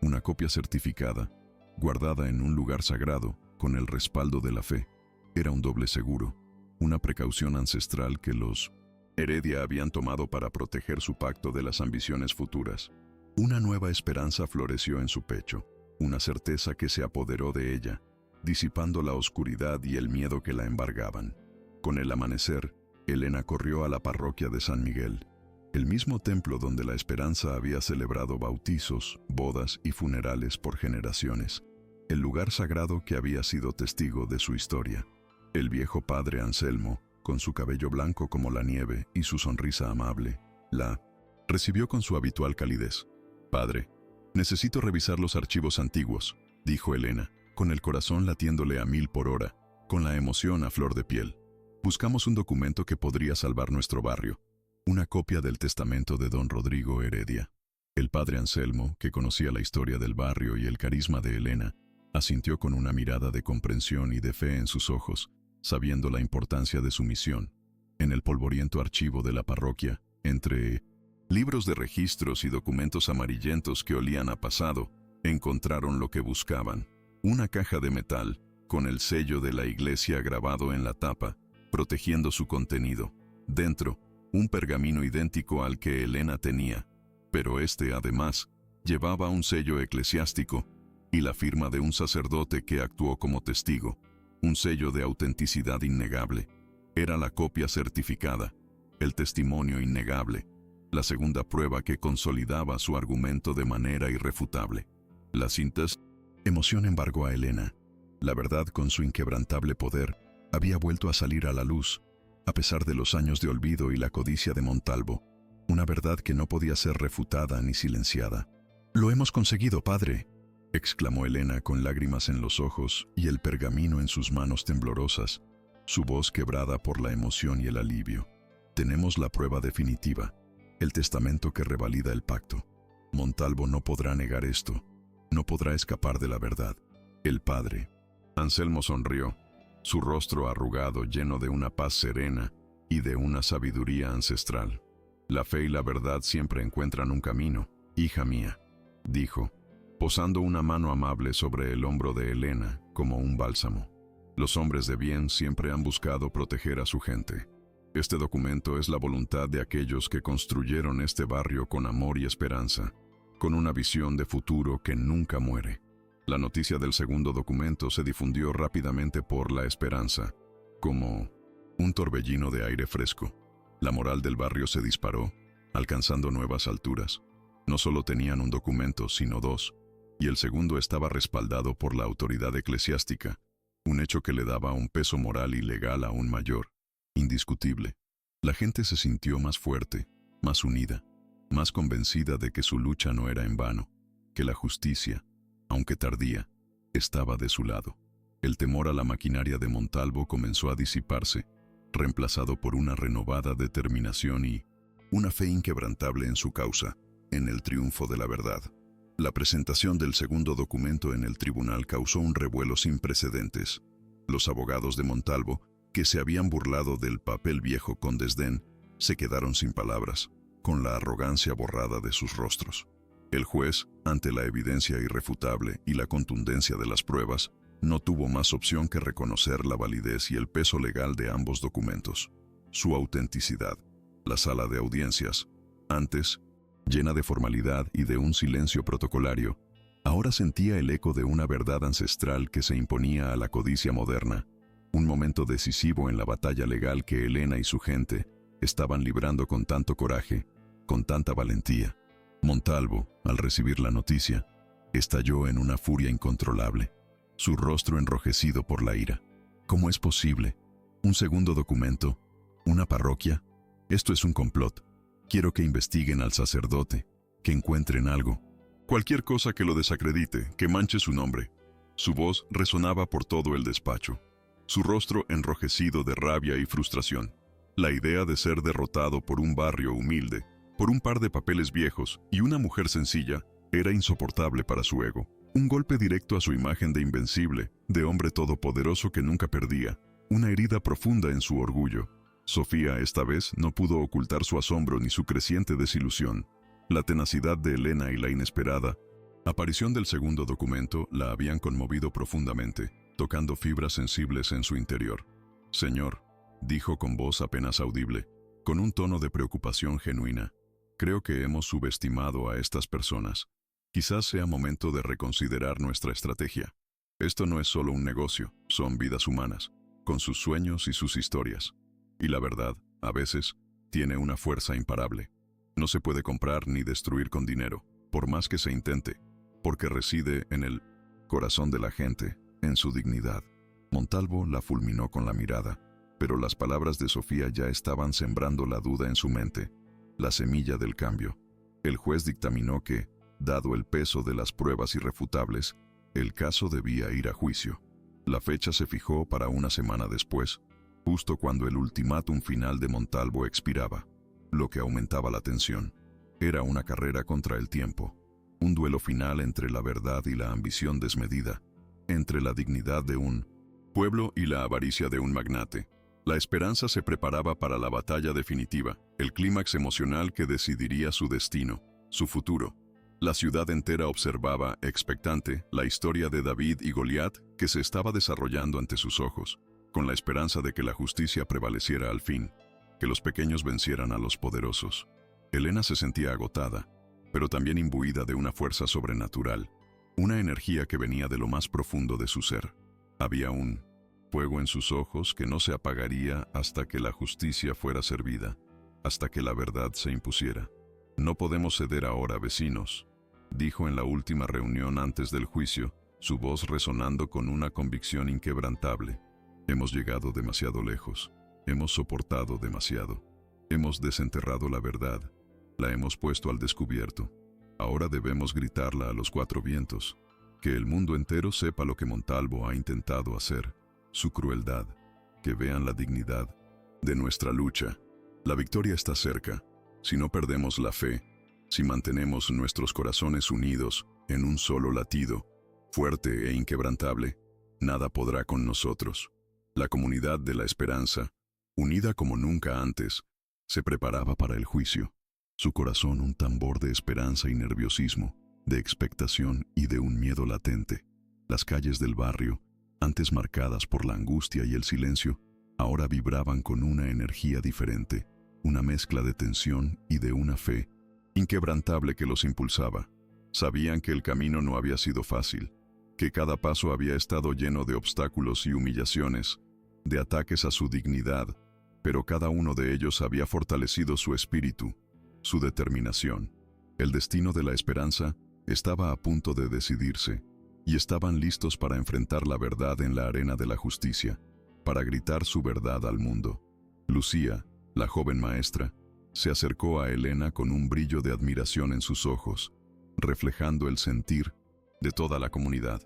una copia certificada, guardada en un lugar sagrado, con el respaldo de la fe. Era un doble seguro, una precaución ancestral que los Heredia habían tomado para proteger su pacto de las ambiciones futuras. Una nueva esperanza floreció en su pecho, una certeza que se apoderó de ella, disipando la oscuridad y el miedo que la embargaban. Con el amanecer, Elena corrió a la parroquia de San Miguel, el mismo templo donde la esperanza había celebrado bautizos, bodas y funerales por generaciones, el lugar sagrado que había sido testigo de su historia. El viejo padre Anselmo, con su cabello blanco como la nieve y su sonrisa amable, la recibió con su habitual calidez. «Padre, necesito revisar los archivos antiguos», dijo Elena, con el corazón latiéndole a 1000 por hora, con la emoción a flor de piel. «Buscamos un documento que podría salvar nuestro barrio, una copia del testamento de don Rodrigo Heredia». El padre Anselmo, que conocía la historia del barrio y el carisma de Elena, asintió con una mirada de comprensión y de fe en sus ojos, sabiendo la importancia de su misión. En el polvoriento archivo de la parroquia, entre libros de registros y documentos amarillentos que olían a pasado, encontraron lo que buscaban: una caja de metal, con el sello de la iglesia grabado en la tapa, protegiendo su contenido. Dentro, un pergamino idéntico al que Elena tenía, pero este, además, llevaba un sello eclesiástico y la firma de un sacerdote que actuó como testigo, un sello de autenticidad innegable. Era la copia certificada, el testimonio innegable, la segunda prueba que consolidaba su argumento de manera irrefutable. La cintas emoción embargó a Elena. La verdad, con su inquebrantable poder, había vuelto a salir a la luz, a pesar de los años de olvido y la codicia de Montalvo, una verdad que no podía ser refutada ni silenciada. «Lo hemos conseguido, padre», exclamó Elena con lágrimas en los ojos y el pergamino en sus manos temblorosas, su voz quebrada por la emoción y el alivio. «Tenemos la prueba definitiva, el testamento que revalida el pacto. Montalvo no podrá negar esto, no podrá escapar de la verdad». El padre Anselmo sonrió, su rostro arrugado lleno de una paz serena y de una sabiduría ancestral. «La fe y la verdad siempre encuentran un camino, hija mía», dijo, posando una mano amable sobre el hombro de Elena como un bálsamo. «Los hombres de bien siempre han buscado proteger a su gente. Este documento es la voluntad de aquellos que construyeron este barrio con amor y esperanza, con una visión de futuro que nunca muere». La noticia del segundo documento se difundió rápidamente por La Esperanza, como un torbellino de aire fresco. La moral del barrio se disparó, alcanzando nuevas alturas. No solo tenían un documento, sino dos, y el segundo estaba respaldado por la autoridad eclesiástica, un hecho que le daba un peso moral y legal aún mayor, indiscutible. La gente se sintió más fuerte, más unida, más convencida de que su lucha no era en vano, que la justicia, aunque tardía, estaba de su lado. El temor a la maquinaria de Montalvo comenzó a disiparse, reemplazado por una renovada determinación y una fe inquebrantable en su causa, en el triunfo de la verdad. La presentación del segundo documento en el tribunal causó un revuelo sin precedentes. Los abogados de Montalvo, que se habían burlado del papel viejo con desdén, se quedaron sin palabras, con la arrogancia borrada de sus rostros. El juez, ante la evidencia irrefutable y la contundencia de las pruebas, no tuvo más opción que reconocer la validez y el peso legal de ambos documentos. Su autenticidad. La sala de audiencias, antes llena de formalidad y de un silencio protocolario, ahora sentía el eco de una verdad ancestral que se imponía a la codicia moderna, un momento decisivo en la batalla legal que Elena y su gente estaban librando con tanto coraje, con tanta valentía. Montalvo, al recibir la noticia, estalló en una furia incontrolable, su rostro enrojecido por la ira. «¿Cómo es posible? ¿Un segundo documento? ¿Una parroquia? Esto es un complot. Quiero que investiguen al sacerdote, que encuentren algo. Cualquier cosa que lo desacredite, que manche su nombre». Su voz resonaba por todo el despacho, su rostro enrojecido de rabia y frustración. La idea de ser derrotado por un barrio humilde, por un par de papeles viejos y una mujer sencilla, era insoportable para su ego. Un golpe directo a su imagen de invencible, de hombre todopoderoso que nunca perdía, una herida profunda en su orgullo. Sofía esta vez no pudo ocultar su asombro ni su creciente desilusión. La tenacidad de Elena y la inesperada Aparición del segundo documento la habían conmovido profundamente, tocando fibras sensibles en su interior. «Señor», dijo con voz apenas audible, con un tono de preocupación genuina, «creo que hemos subestimado a estas personas. Quizás sea momento de reconsiderar nuestra estrategia. Esto no es solo un negocio, son vidas humanas, con sus sueños y sus historias. Y la verdad, a veces, tiene una fuerza imparable. No se puede comprar ni destruir con dinero, por más que se intente, porque reside en el corazón de la gente, en su dignidad». Montalvo la fulminó con la mirada, pero las palabras de Sofía ya estaban sembrando la duda en su mente, la semilla del cambio. El juez dictaminó que, dado el peso de las pruebas irrefutables, el caso debía ir a juicio. La fecha se fijó para una semana después, justo cuando el ultimátum final de Montalvo expiraba, lo que aumentaba la tensión. Era una carrera contra el tiempo, un duelo final entre la verdad y la ambición desmedida, entre la dignidad de un pueblo y la avaricia de un magnate. La esperanza se preparaba para la batalla definitiva, el clímax emocional que decidiría su destino, su futuro. La ciudad entera observaba, expectante, la historia de David y Goliat que se estaba desarrollando ante sus ojos, con la esperanza de que la justicia prevaleciera al fin, que los pequeños vencieran a los poderosos. Elena se sentía agotada, pero también imbuida de una fuerza sobrenatural, una energía que venía de lo más profundo de su ser. Había un fuego en sus ojos que no se apagaría hasta que la justicia fuera servida, hasta que la verdad se impusiera. «No podemos ceder ahora, vecinos», dijo en la última reunión antes del juicio, su voz resonando con una convicción inquebrantable. «Hemos llegado demasiado lejos, hemos soportado demasiado, hemos desenterrado la verdad, la hemos puesto al descubierto. Ahora debemos gritarla a los cuatro vientos, que el mundo entero sepa lo que Montalvo ha intentado hacer, su crueldad, que vean la dignidad de nuestra lucha. La victoria está cerca, si no perdemos la fe, si mantenemos nuestros corazones unidos en un solo latido, fuerte e inquebrantable, nada podrá con nosotros». La comunidad de la esperanza, unida como nunca antes, se preparaba para el juicio, su corazón un tambor de esperanza y nerviosismo, de expectación y de un miedo latente. Las calles del barrio, antes marcadas por la angustia y el silencio, ahora vibraban con una energía diferente, una mezcla de tensión y de una fe inquebrantable que los impulsaba. Sabían que el camino no había sido fácil, que cada paso había estado lleno de obstáculos y humillaciones, de ataques a su dignidad, pero cada uno de ellos había fortalecido su espíritu, su determinación. El destino de la esperanza estaba a punto de decidirse, y estaban listos para enfrentar la verdad en la arena de la justicia, para gritar su verdad al mundo. Lucía, la joven maestra, se acercó a Elena con un brillo de admiración en sus ojos, reflejando el sentir de toda la comunidad.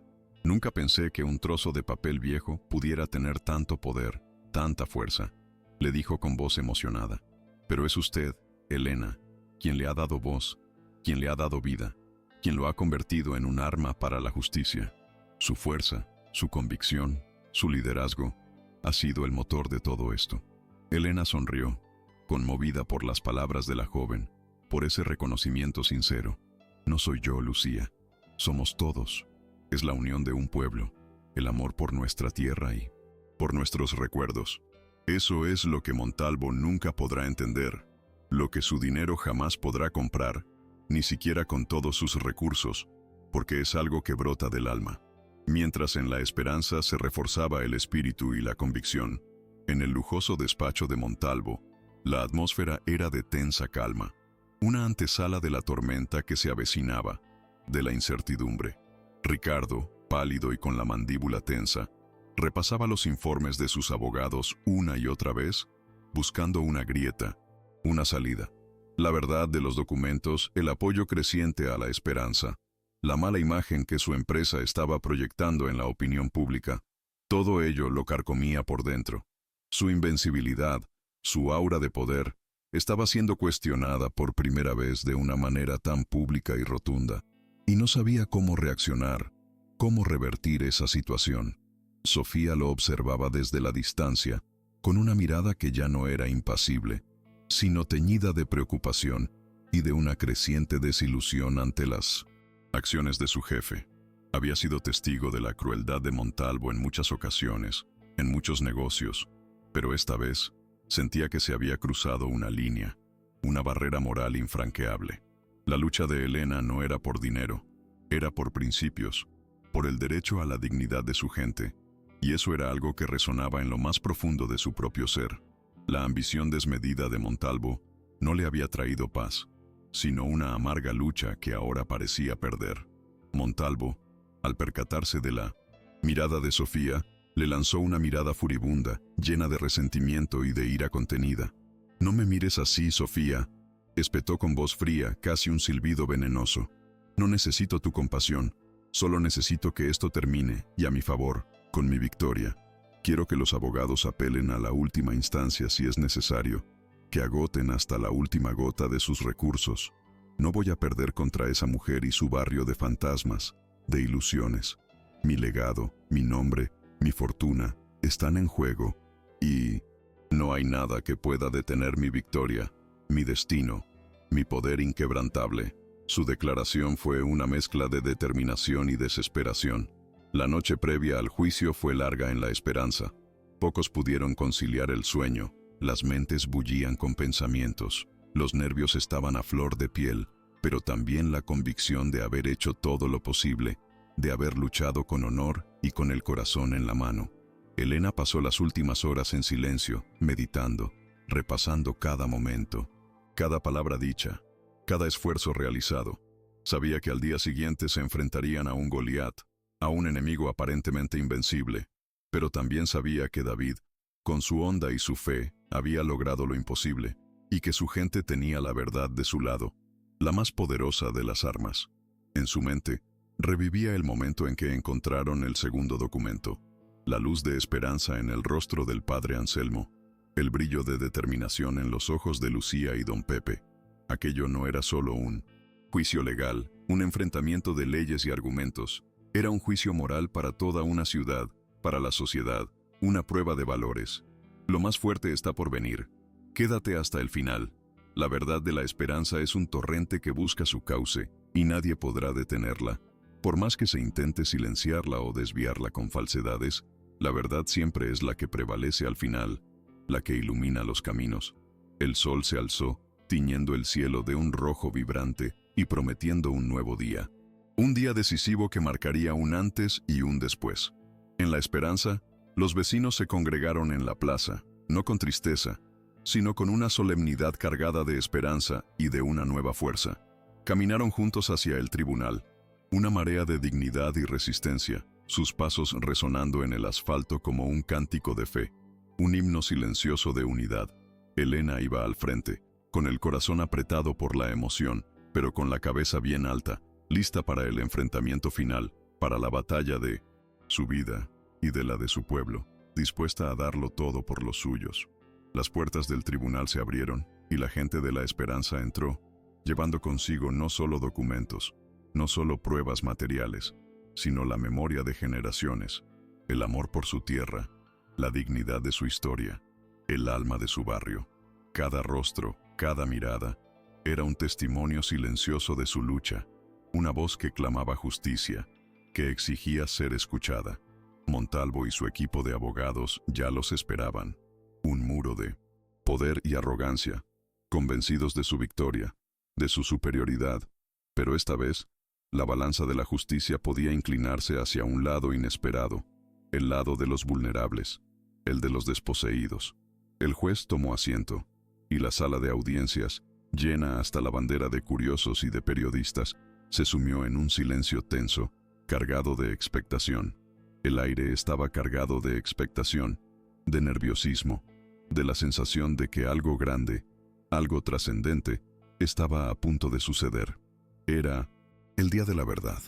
«Nunca pensé que un trozo de papel viejo pudiera tener tanto poder, tanta fuerza», le dijo con voz emocionada. «Pero es usted, Elena, quien le ha dado voz, quien le ha dado vida, quien lo ha convertido en un arma para la justicia. Su fuerza, su convicción, su liderazgo, ha sido el motor de todo esto». Elena sonrió, conmovida por las palabras de la joven, por ese reconocimiento sincero. «No soy yo, Lucía, somos todos. Es la unión de un pueblo, el amor por nuestra tierra y por nuestros recuerdos. Eso es lo que Montalvo nunca podrá entender, lo que su dinero jamás podrá comprar, ni siquiera con todos sus recursos, porque es algo que brota del alma». Mientras en la esperanza se reforzaba el espíritu y la convicción, en el lujoso despacho de Montalvo, la atmósfera era de tensa calma, una antesala de la tormenta que se avecinaba, de la incertidumbre. Ricardo, pálido y con la mandíbula tensa, repasaba los informes de sus abogados una y otra vez, buscando una grieta, una salida. La verdad de los documentos, el apoyo creciente a la esperanza, la mala imagen que su empresa estaba proyectando en la opinión pública, todo ello lo carcomía por dentro. Su invencibilidad, su aura de poder, estaba siendo cuestionada por primera vez de una manera tan pública y rotunda, y no sabía cómo reaccionar, cómo revertir esa situación. Sofía lo observaba desde la distancia, con una mirada que ya no era impasible, sino teñida de preocupación y de una creciente desilusión ante las acciones de su jefe. Había sido testigo de la crueldad de Montalvo en muchas ocasiones, en muchos negocios, pero esta vez sentía que se había cruzado una línea, una barrera moral infranqueable. La lucha de Elena no era por dinero, era por principios, por el derecho a la dignidad de su gente, y eso era algo que resonaba en lo más profundo de su propio ser. La ambición desmedida de Montalvo no le había traído paz, sino una amarga lucha que ahora parecía perder. Montalvo, al percatarse de la mirada de Sofía, le lanzó una mirada furibunda, llena de resentimiento y de ira contenida. «No me mires así, Sofía», espetó con voz fría, casi un silbido venenoso. «No necesito tu compasión, solo necesito que esto termine, y a mi favor, con mi victoria. Quiero que los abogados apelen a la última instancia si es necesario, que agoten hasta la última gota de sus recursos. No voy a perder contra esa mujer y su barrio de fantasmas, de ilusiones. Mi legado, mi nombre, mi fortuna están en juego, y no hay nada que pueda detener mi victoria, mi destino, mi poder inquebrantable». Su declaración fue una mezcla de determinación y desesperación. La noche previa al juicio fue larga en la esperanza. Pocos pudieron conciliar el sueño, las mentes bullían con pensamientos, los nervios estaban a flor de piel, pero también la convicción de haber hecho todo lo posible, de haber luchado con honor y con el corazón en la mano. Elena pasó las últimas horas en silencio, meditando, repasando cada momento, cada palabra dicha, cada esfuerzo realizado. Sabía que al día siguiente se enfrentarían a un Goliat, a un enemigo aparentemente invencible, pero también sabía que David, con su honda y su fe, había logrado lo imposible, y que su gente tenía la verdad de su lado, la más poderosa de las armas. En su mente, revivía el momento en que encontraron el segundo documento, la luz de esperanza en el rostro del padre Anselmo, el brillo de determinación en los ojos de Lucía y don Pepe. Aquello no era solo un juicio legal, un enfrentamiento de leyes y argumentos. Era un juicio moral para toda una ciudad, para la sociedad, una prueba de valores. Lo más fuerte está por venir. Quédate hasta el final. La verdad de la esperanza es un torrente que busca su cauce, y nadie podrá detenerla. Por más que se intente silenciarla o desviarla con falsedades, la verdad siempre es la que prevalece al final, la que ilumina los caminos. El sol se alzó, tiñendo el cielo de un rojo vibrante y prometiendo un nuevo día. Un día decisivo que marcaría un antes y un después. En la esperanza, los vecinos se congregaron en la plaza, no con tristeza, sino con una solemnidad cargada de esperanza y de una nueva fuerza. Caminaron juntos hacia el tribunal, una marea de dignidad y resistencia, sus pasos resonando en el asfalto como un cántico de fe, un himno silencioso de unidad. Elena iba al frente, con el corazón apretado por la emoción, pero con la cabeza bien alta, lista para el enfrentamiento final, para la batalla de su vida y de la de su pueblo, dispuesta a darlo todo por los suyos. Las puertas del tribunal se abrieron, y la gente de la esperanza entró, llevando consigo no solo documentos, no solo pruebas materiales, sino la memoria de generaciones, el amor por su tierra, la dignidad de su historia, el alma de su barrio. Cada rostro, cada mirada, era un testimonio silencioso de su lucha, una voz que clamaba justicia, que exigía ser escuchada. Montalvo y su equipo de abogados ya los esperaban. Un muro de poder y arrogancia, convencidos de su victoria, de su superioridad, pero esta vez, la balanza de la justicia podía inclinarse hacia un lado inesperado, el lado de los vulnerables, el de los desposeídos. El juez tomó asiento, y la sala de audiencias, llena hasta la bandera de curiosos y de periodistas, se sumió en un silencio tenso, cargado de expectación. El aire estaba cargado de expectación, de nerviosismo, de la sensación de que algo grande, algo trascendente, estaba a punto de suceder. Era el día de la verdad,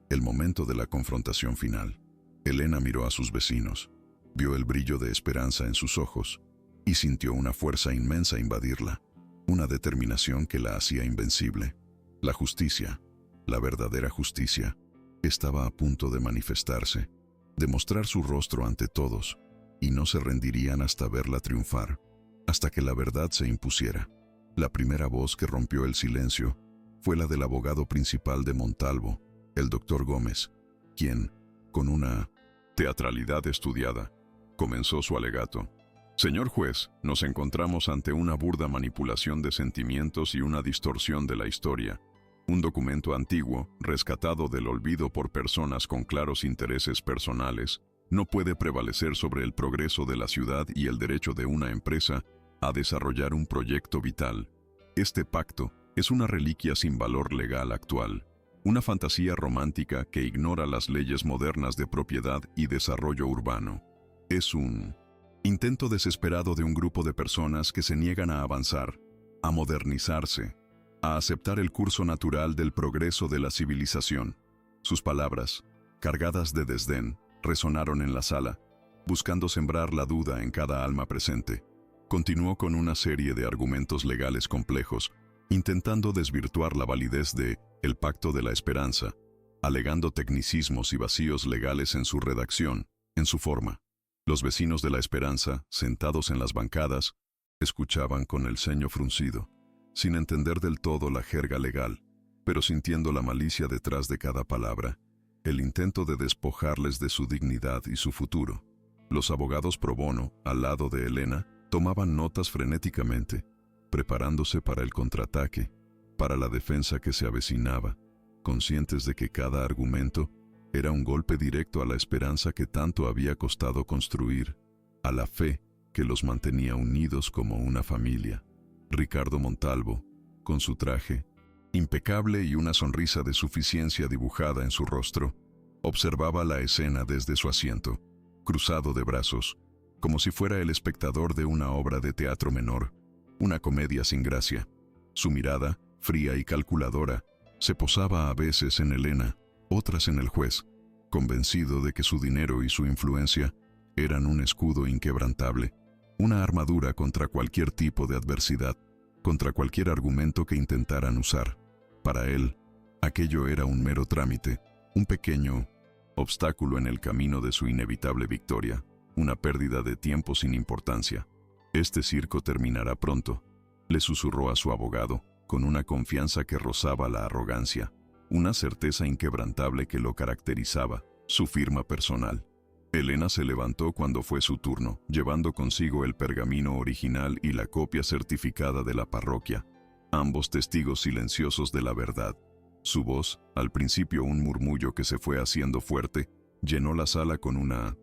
el momento de la confrontación final. Elena miró a sus vecinos, vio el brillo de esperanza en sus ojos y sintió una fuerza inmensa invadirla, una determinación que la hacía invencible. La justicia, la verdadera justicia, estaba a punto de manifestarse, de mostrar su rostro ante todos, y no se rendirían hasta verla triunfar, hasta que la verdad se impusiera. La primera voz que rompió el silencio fue la del abogado principal de Montalvo, el doctor Gómez, quien, con una teatralidad estudiada, comenzó su alegato. Señor juez, nos encontramos ante una burda manipulación de sentimientos y una distorsión de la historia. Un documento antiguo, rescatado del olvido por personas con claros intereses personales, no puede prevalecer sobre el progreso de la ciudad y el derecho de una empresa a desarrollar un proyecto vital. Este pacto es una reliquia sin valor legal actual, una fantasía romántica que ignora las leyes modernas de propiedad y desarrollo urbano. Es un intento desesperado de un grupo de personas que se niegan a avanzar, a modernizarse, a aceptar el curso natural del progreso de la civilización. Sus palabras, cargadas de desdén, resonaron en la sala, buscando sembrar la duda en cada alma presente. Continuó con una serie de argumentos legales complejos, intentando desvirtuar la validez de El Pacto de la Esperanza, alegando tecnicismos y vacíos legales en su redacción, en su forma. Los vecinos de La Esperanza, sentados en las bancadas, escuchaban con el ceño fruncido, sin entender del todo la jerga legal, pero sintiendo la malicia detrás de cada palabra, el intento de despojarles de su dignidad y su futuro. Los abogados pro bono, al lado de Elena, tomaban notas frenéticamente, preparándose para el contraataque, para la defensa que se avecinaba, conscientes de que cada argumento era un golpe directo a la esperanza que tanto había costado construir, a la fe que los mantenía unidos como una familia. Ricardo Montalvo, con su traje impecable y una sonrisa de suficiencia dibujada en su rostro, observaba la escena desde su asiento, cruzado de brazos, como si fuera el espectador de una obra de teatro menor, una comedia sin gracia. Su mirada, fría y calculadora, se posaba a veces en Elena, otras en el juez, convencido de que su dinero y su influencia eran un escudo inquebrantable, una armadura contra cualquier tipo de adversidad, contra cualquier argumento que intentaran usar. Para él, aquello era un mero trámite, un pequeño obstáculo en el camino de su inevitable victoria, una pérdida de tiempo sin importancia. Este circo terminará pronto, le susurró a su abogado, con una confianza que rozaba la arrogancia, una certeza inquebrantable que lo caracterizaba, su firma personal. Elena se levantó cuando fue su turno, llevando consigo el pergamino original y la copia certificada de la parroquia, ambos testigos silenciosos de la verdad. Su voz, al principio un murmullo que se fue haciendo fuerte, llenó la sala con una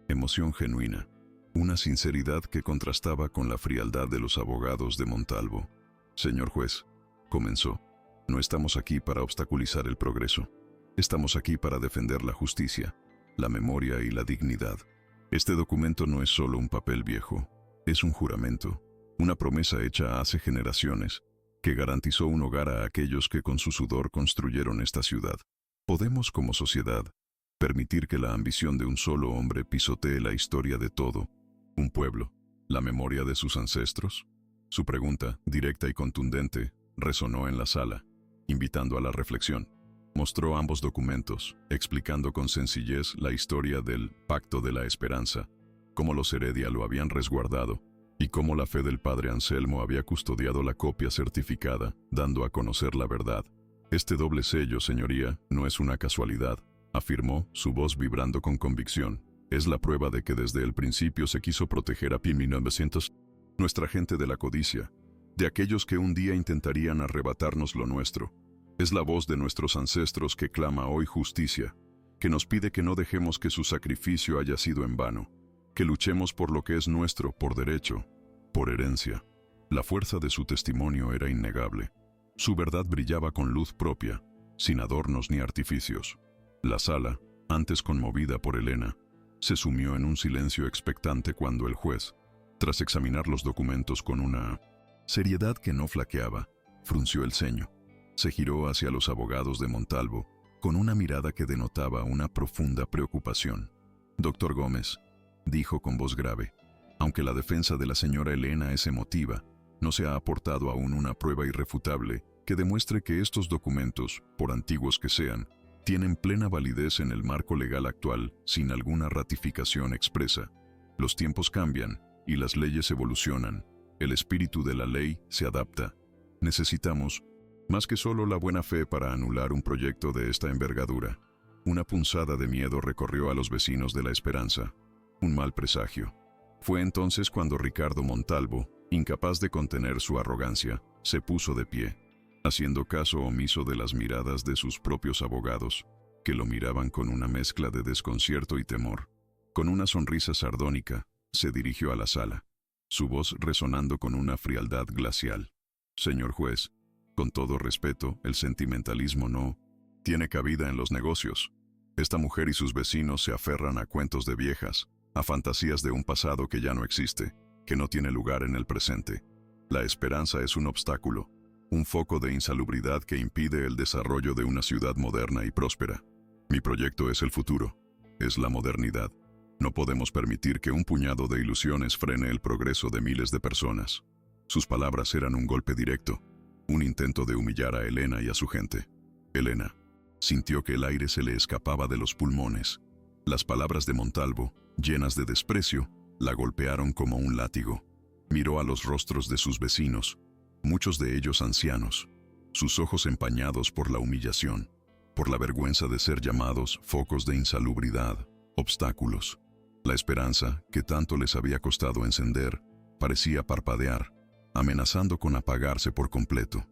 emoción genuina, una sinceridad que contrastaba con la frialdad de los abogados de Montalvo. Señor juez, comenzó, no estamos aquí para obstaculizar el progreso. Estamos aquí para defender la justicia, la memoria y la dignidad. Este documento no es solo un papel viejo, es un juramento, una promesa hecha hace generaciones, que garantizó un hogar a aquellos que con su sudor construyeron esta ciudad. ¿Podemos, como sociedad, permitir que la ambición de un solo hombre pisotee la historia de todo un pueblo, la memoria de sus ancestros? Su pregunta, directa y contundente, resonó en la sala, invitando a la reflexión. Mostró ambos documentos, explicando con sencillez la historia del Pacto de la Esperanza, cómo los Heredia lo habían resguardado, y cómo la fe del padre Anselmo había custodiado la copia certificada, dando a conocer la verdad. Este doble sello, señoría, no es una casualidad, afirmó, su voz vibrando con convicción. Es la prueba de que desde el principio se quiso proteger a Pi 1900, nuestra gente de la codicia, de aquellos que un día intentarían arrebatarnos lo nuestro. Es la voz de nuestros ancestros que clama hoy justicia, que nos pide que no dejemos que su sacrificio haya sido en vano, que luchemos por lo que es nuestro por derecho, por herencia. La fuerza de su testimonio era innegable. Su verdad brillaba con luz propia, sin adornos ni artificios. La sala, antes conmovida por Elena, se sumió en un silencio expectante cuando el juez, tras examinar los documentos con una seriedad que no flaqueaba, frunció el ceño. Se giró hacia los abogados de Montalvo, con una mirada que denotaba una profunda preocupación. Doctor Gómez, dijo con voz grave, aunque la defensa de la señora Elena es emotiva, no se ha aportado aún una prueba irrefutable que demuestre que estos documentos, por antiguos que sean, tienen plena validez en el marco legal actual sin alguna ratificación expresa. Los tiempos cambian y las leyes evolucionan. El espíritu de la ley se adapta. Necesitamos Más que solo la buena fe para anular un proyecto de esta envergadura, una punzada de miedo recorrió a los vecinos de La Esperanza, un mal presagio. Fue entonces cuando Ricardo Montalvo, incapaz de contener su arrogancia, se puso de pie, haciendo caso omiso de las miradas de sus propios abogados, que lo miraban con una mezcla de desconcierto y temor. Con una sonrisa sardónica, se dirigió a la sala, su voz resonando con una frialdad glacial. Señor juez, con todo respeto, el sentimentalismo no tiene cabida en los negocios. Esta mujer y sus vecinos se aferran a cuentos de viejas, a fantasías de un pasado que ya no existe, que no tiene lugar en el presente. La esperanza es un obstáculo, un foco de insalubridad que impide el desarrollo de una ciudad moderna y próspera. Mi proyecto es el futuro, es la modernidad. No podemos permitir que un puñado de ilusiones frene el progreso de miles de personas. Sus palabras eran un golpe directo, un intento de humillar a Elena y a su gente. Elena sintió que el aire se le escapaba de los pulmones. Las palabras de Montalvo, llenas de desprecio, la golpearon como un látigo. Miró a los rostros de sus vecinos, muchos de ellos ancianos, sus ojos empañados por la humillación, por la vergüenza de ser llamados focos de insalubridad, obstáculos. La esperanza, que tanto les había costado encender, parecía parpadear, amenazando con apagarse por completo.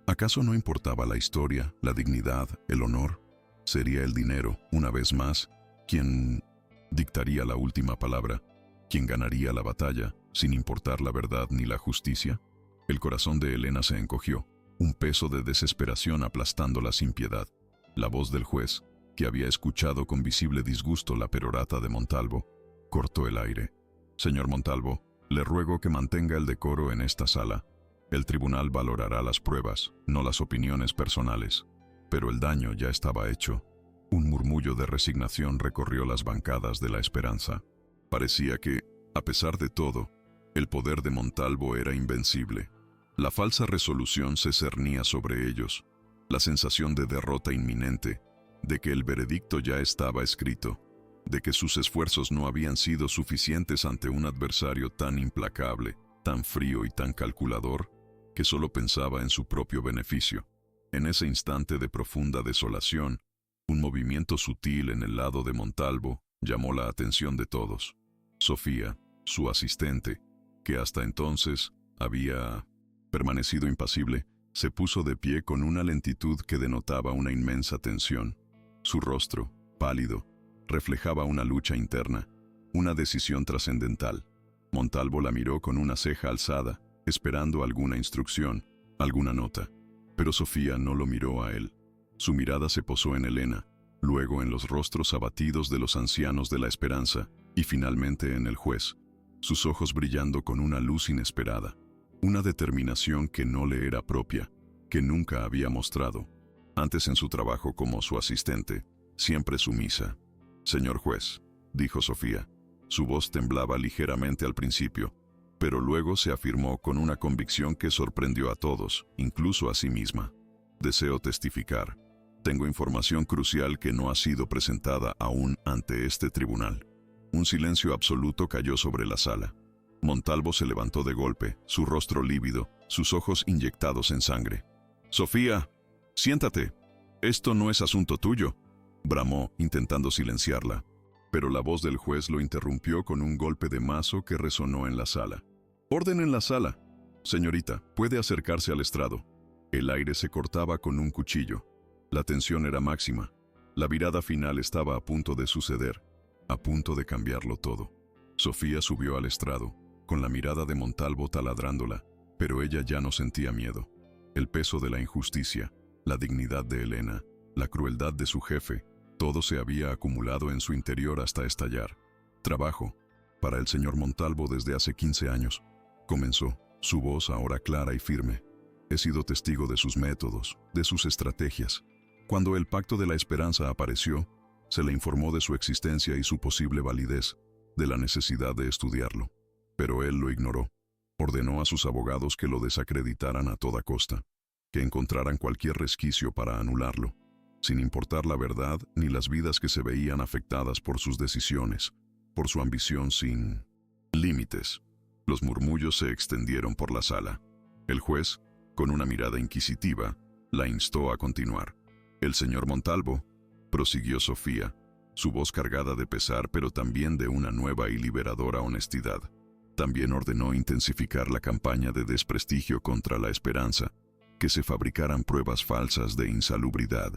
¿Acaso no importaba la historia, la dignidad, el honor? ¿Sería el dinero, una vez más, quien dictaría la última palabra, quien ganaría la batalla, sin importar la verdad ni la justicia? El corazón de Elena se encogió, un peso de desesperación aplastándola sin piedad. La voz del juez, que había escuchado con visible disgusto la perorata de Montalvo, cortó el aire. Señor Montalvo, le ruego que mantenga el decoro en esta sala. El tribunal valorará las pruebas, no las opiniones personales. Pero el daño ya estaba hecho. Un murmullo de resignación recorrió las bancadas de La Esperanza. Parecía que, a pesar de todo, el poder de Montalvo era invencible. La falsa resolución se cernía sobre ellos, la sensación de derrota inminente, de que el veredicto ya estaba escrito, de que sus esfuerzos no habían sido suficientes ante un adversario tan implacable, tan frío y tan calculador, que solo pensaba en su propio beneficio. En ese instante de profunda desolación, un movimiento sutil en el lado de Montalvo llamó la atención de todos. Sofía, su asistente, que hasta entonces había permanecido impasible, se puso de pie con una lentitud que denotaba una inmensa tensión. Su rostro, pálido, reflejaba una lucha interna, una decisión trascendental. Montalvo la miró con una ceja alzada, esperando alguna instrucción, alguna nota. Pero Sofía no lo miró a él. Su mirada se posó en Elena, luego en los rostros abatidos de los ancianos de La Esperanza, y finalmente en el juez, sus ojos brillando con una luz inesperada, una determinación que no le era propia, que nunca había mostrado. Antes en su trabajo como su asistente, siempre sumisa. Señor juez, dijo Sofía. Su voz temblaba ligeramente al principio, pero luego se afirmó con una convicción que sorprendió a todos, incluso a sí misma. Deseo testificar. Tengo información crucial que no ha sido presentada aún ante este tribunal. Un silencio absoluto cayó sobre la sala. Montalvo se levantó de golpe, su rostro lívido, sus ojos inyectados en sangre. «Sofía, siéntate. Esto no es asunto tuyo», bramó, intentando silenciarla. Pero la voz del juez lo interrumpió con un golpe de mazo que resonó en la sala. «Orden en la sala. Señorita, puede acercarse al estrado». El aire se cortaba con un cuchillo. La tensión era máxima. La virada final estaba a punto de suceder, a punto de cambiarlo todo. Sofía subió al estrado, con la mirada de Montalvo taladrándola, pero ella ya no sentía miedo. El peso de la injusticia, la dignidad de Elena, la crueldad de su jefe, todo se había acumulado en su interior hasta estallar. «Trabajo para el señor Montalvo desde hace 15 años», comenzó, su voz ahora clara y firme. «He sido testigo de sus métodos, de sus estrategias. Cuando el Pacto de la Esperanza apareció, se le informó de su existencia y su posible validez, de la necesidad de estudiarlo. Pero él lo ignoró. Ordenó a sus abogados que lo desacreditaran a toda costa, que encontraran cualquier resquicio para anularlo, sin importar la verdad ni las vidas que se veían afectadas por sus decisiones, por su ambición sin límites». Los murmullos se extendieron por la sala. El juez, con una mirada inquisitiva, La instó a continuar. El señor Montalvo, prosiguió Sofía, su voz cargada de pesar pero también de una nueva y liberadora honestidad. También ordenó intensificar la campaña de desprestigio contra la esperanza, que se fabricaran pruebas falsas de insalubridad,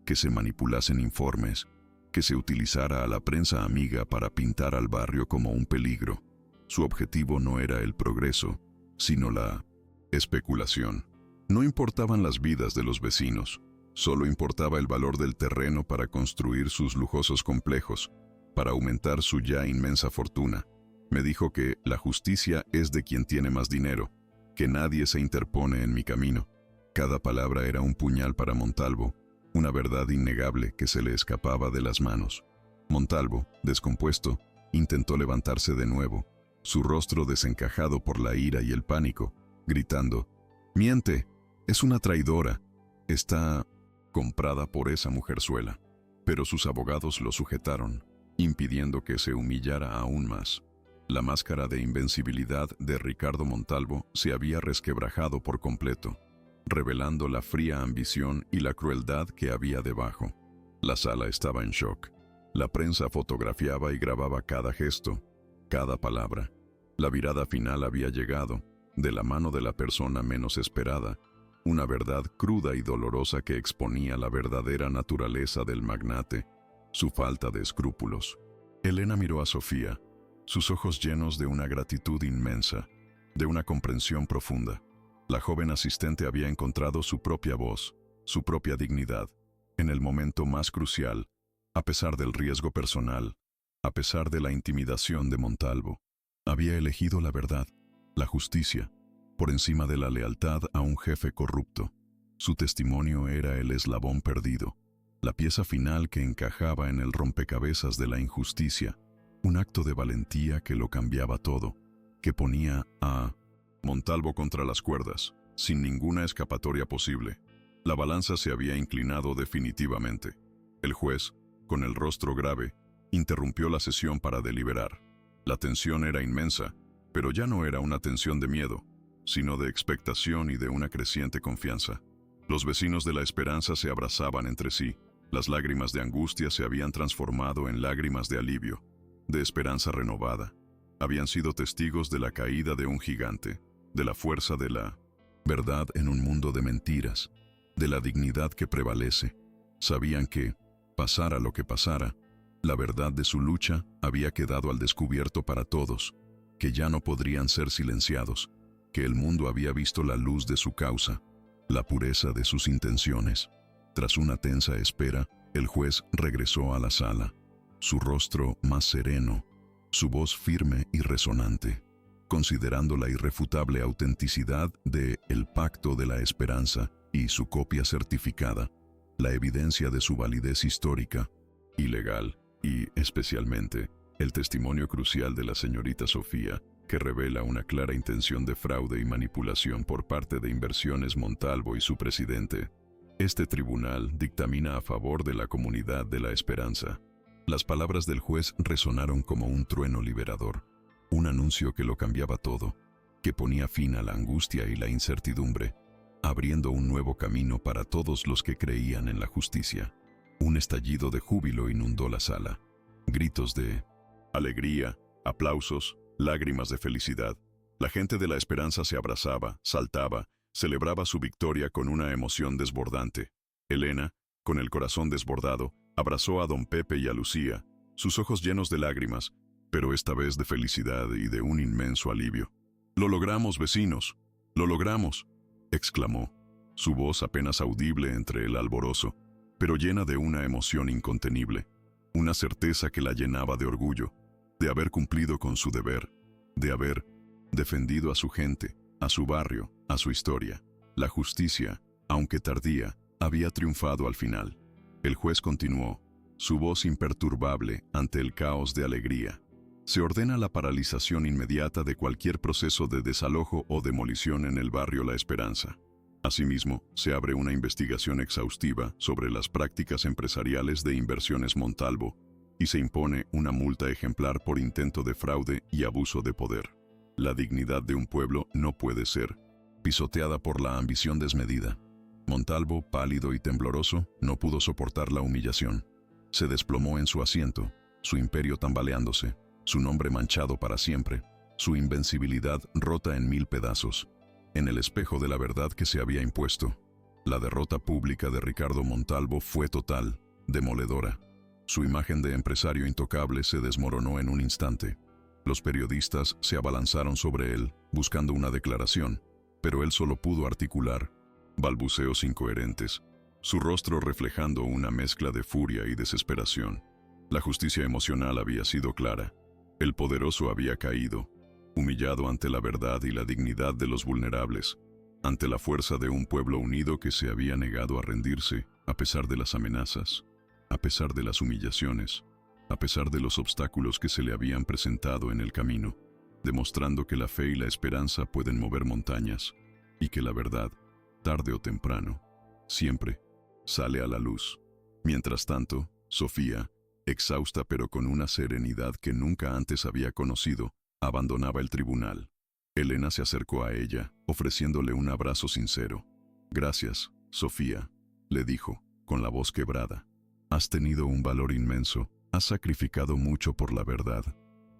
que se manipulasen informes, que se utilizara a la prensa amiga para pintar al barrio como un peligro. Su objetivo no era el progreso, sino la especulación. No importaban las vidas de los vecinos, solo importaba el valor del terreno para construir sus lujosos complejos, para aumentar su ya inmensa fortuna. Me dijo que la justicia es de quien tiene más dinero, que nadie se interpone en mi camino. Cada palabra era un puñal para Montalvo, una verdad innegable que se le escapaba de las manos. Montalvo, descompuesto, intentó levantarse de nuevo, su rostro desencajado por la ira y el pánico, gritando: «¡Miente! Es una traidora. Está comprada por esa mujerzuela». Pero sus abogados lo sujetaron, impidiendo que se humillara aún más. La máscara de invencibilidad de Ricardo Montalvo se había resquebrajado por completo, revelando la fría ambición y la crueldad que había debajo. La sala estaba en shock. La prensa fotografiaba y grababa cada gesto, cada palabra. La virada final había llegado, de la mano de la persona menos esperada, una verdad cruda y dolorosa que exponía la verdadera naturaleza del magnate, su falta de escrúpulos. Elena miró a Sofía, sus ojos llenos de una gratitud inmensa, de una comprensión profunda. La joven asistente había encontrado su propia voz, su propia dignidad, en el momento más crucial, a pesar del riesgo personal, a pesar de la intimidación de Montalvo. Había elegido la verdad, la justicia, por encima de la lealtad a un jefe corrupto. Su testimonio era el eslabón perdido, la pieza final que encajaba en el rompecabezas de la injusticia, un acto de valentía que lo cambiaba todo, que ponía a Montalvo contra las cuerdas, sin ninguna escapatoria posible. La balanza se había inclinado definitivamente. El juez, con el rostro grave, interrumpió la sesión para deliberar. La tensión era inmensa, pero ya no era una tensión de miedo, sino de expectación y de una creciente confianza. Los vecinos de La Esperanza se abrazaban entre sí. Las lágrimas de angustia se habían transformado en lágrimas de alivio, de esperanza renovada. Habían sido testigos de la caída de un gigante, de la fuerza de la verdad en un mundo de mentiras, de la dignidad que prevalece. Sabían que, pasara lo que pasara, la verdad de su lucha había quedado al descubierto para todos, que ya no podrían ser silenciados, que el mundo había visto la luz de su causa, la pureza de sus intenciones. Tras una tensa espera, el juez regresó a la sala, su rostro más sereno, su voz firme y resonante, considerando la irrefutable autenticidad de El Pacto de la Esperanza y su copia certificada, la evidencia de su validez histórica y legal, y, especialmente, el testimonio crucial de la señorita Sofía, que revela una clara intención de fraude y manipulación por parte de Inversiones Montalvo y su presidente. Este tribunal dictamina a favor de la comunidad de La Esperanza. Las palabras del juez resonaron como un trueno liberador, un anuncio que lo cambiaba todo, que ponía fin a la angustia y la incertidumbre, abriendo un nuevo camino para todos los que creían en la justicia. Un estallido de júbilo inundó la sala. Gritos de alegría, aplausos, lágrimas de felicidad. La gente de La Esperanza se abrazaba, saltaba, celebraba su victoria con una emoción desbordante. Elena, con el corazón desbordado, abrazó a don Pepe y a Lucía, sus ojos llenos de lágrimas, pero esta vez de felicidad y de un inmenso alivio. «¡Lo logramos, vecinos! ¡Lo logramos!», exclamó, su voz apenas audible entre el alborozo, pero llena de una emoción incontenible, una certeza que la llenaba de orgullo, de haber cumplido con su deber, de haber defendido a su gente, a su barrio, a su historia. La justicia, aunque tardía, había triunfado al final. El juez continuó, su voz imperturbable ante el caos de alegría. Se ordena la paralización inmediata de cualquier proceso de desalojo o demolición en el barrio La Esperanza. Asimismo, se abre una investigación exhaustiva sobre las prácticas empresariales de Inversiones Montalvo y se impone una multa ejemplar por intento de fraude y abuso de poder. La dignidad de un pueblo no puede ser pisoteada por la ambición desmedida. Montalvo, pálido y tembloroso, no pudo soportar la humillación. Se desplomó en su asiento, su imperio tambaleándose, su nombre manchado para siempre, su invencibilidad rota en 1000 pedazos. En el espejo de la verdad que se había impuesto, la derrota pública de Ricardo Montalvo fue total, demoledora. Su imagen de empresario intocable se desmoronó en un instante. Los periodistas se abalanzaron sobre él, buscando una declaración, pero él solo pudo articular balbuceos incoherentes, su rostro reflejando una mezcla de furia y desesperación. La justicia emocional había sido clara. El poderoso había caído, humillado ante la verdad y la dignidad de los vulnerables, ante la fuerza de un pueblo unido que se había negado a rendirse, a pesar de las amenazas, a pesar de las humillaciones, a pesar de los obstáculos que se le habían presentado en el camino, demostrando que la fe y la esperanza pueden mover montañas, y que la verdad, tarde o temprano, siempre sale a la luz. Mientras tanto, Sofía, exhausta pero con una serenidad que nunca antes había conocido, abandonaba el tribunal. Elena se acercó a ella, ofreciéndole un abrazo sincero. «Gracias, Sofía», le dijo, con la voz quebrada. «Has tenido un valor inmenso, has sacrificado mucho por la verdad».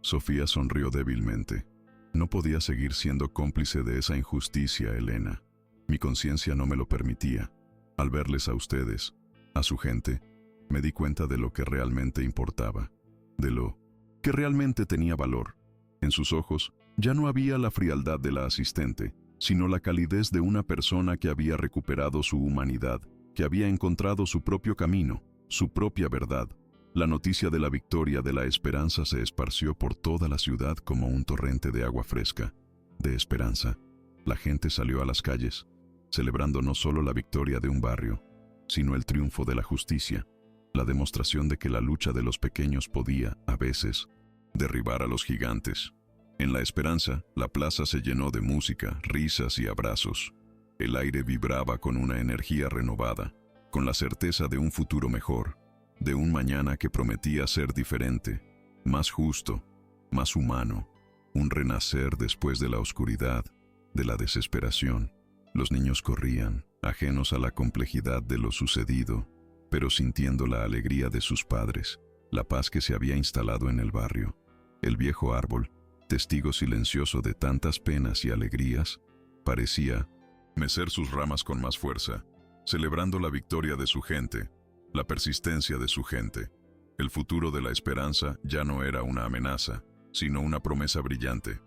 Sofía sonrió débilmente. «No podía seguir siendo cómplice de esa injusticia, Elena. Mi conciencia no me lo permitía. Al verles a ustedes, a su gente, me di cuenta de lo que realmente importaba, de lo que realmente tenía valor. En sus ojos ya no había la frialdad de la asistente, sino la calidez de una persona que había recuperado su humanidad, que había encontrado su propio camino, su propia verdad». La noticia de la victoria de la esperanza se esparció por toda la ciudad como un torrente de agua fresca, de esperanza. La gente salió a las calles, celebrando no solo la victoria de un barrio, sino el triunfo de la justicia, la demostración de que la lucha de los pequeños podía, a veces, derribar a los gigantes. En la esperanza, la plaza se llenó de música, risas y abrazos. El aire vibraba con una energía renovada, con la certeza de un futuro mejor, de un mañana que prometía ser diferente, más justo, más humano, un renacer después de la oscuridad, de la desesperación. Los niños corrían, ajenos a la complejidad de lo sucedido, pero sintiendo la alegría de sus padres, la paz que se había instalado en el barrio. El viejo árbol, testigo silencioso de tantas penas y alegrías, parecía mecer sus ramas con más fuerza, celebrando la victoria de su gente, la persistencia de su gente. El futuro de la esperanza ya no era una amenaza, sino una promesa brillante,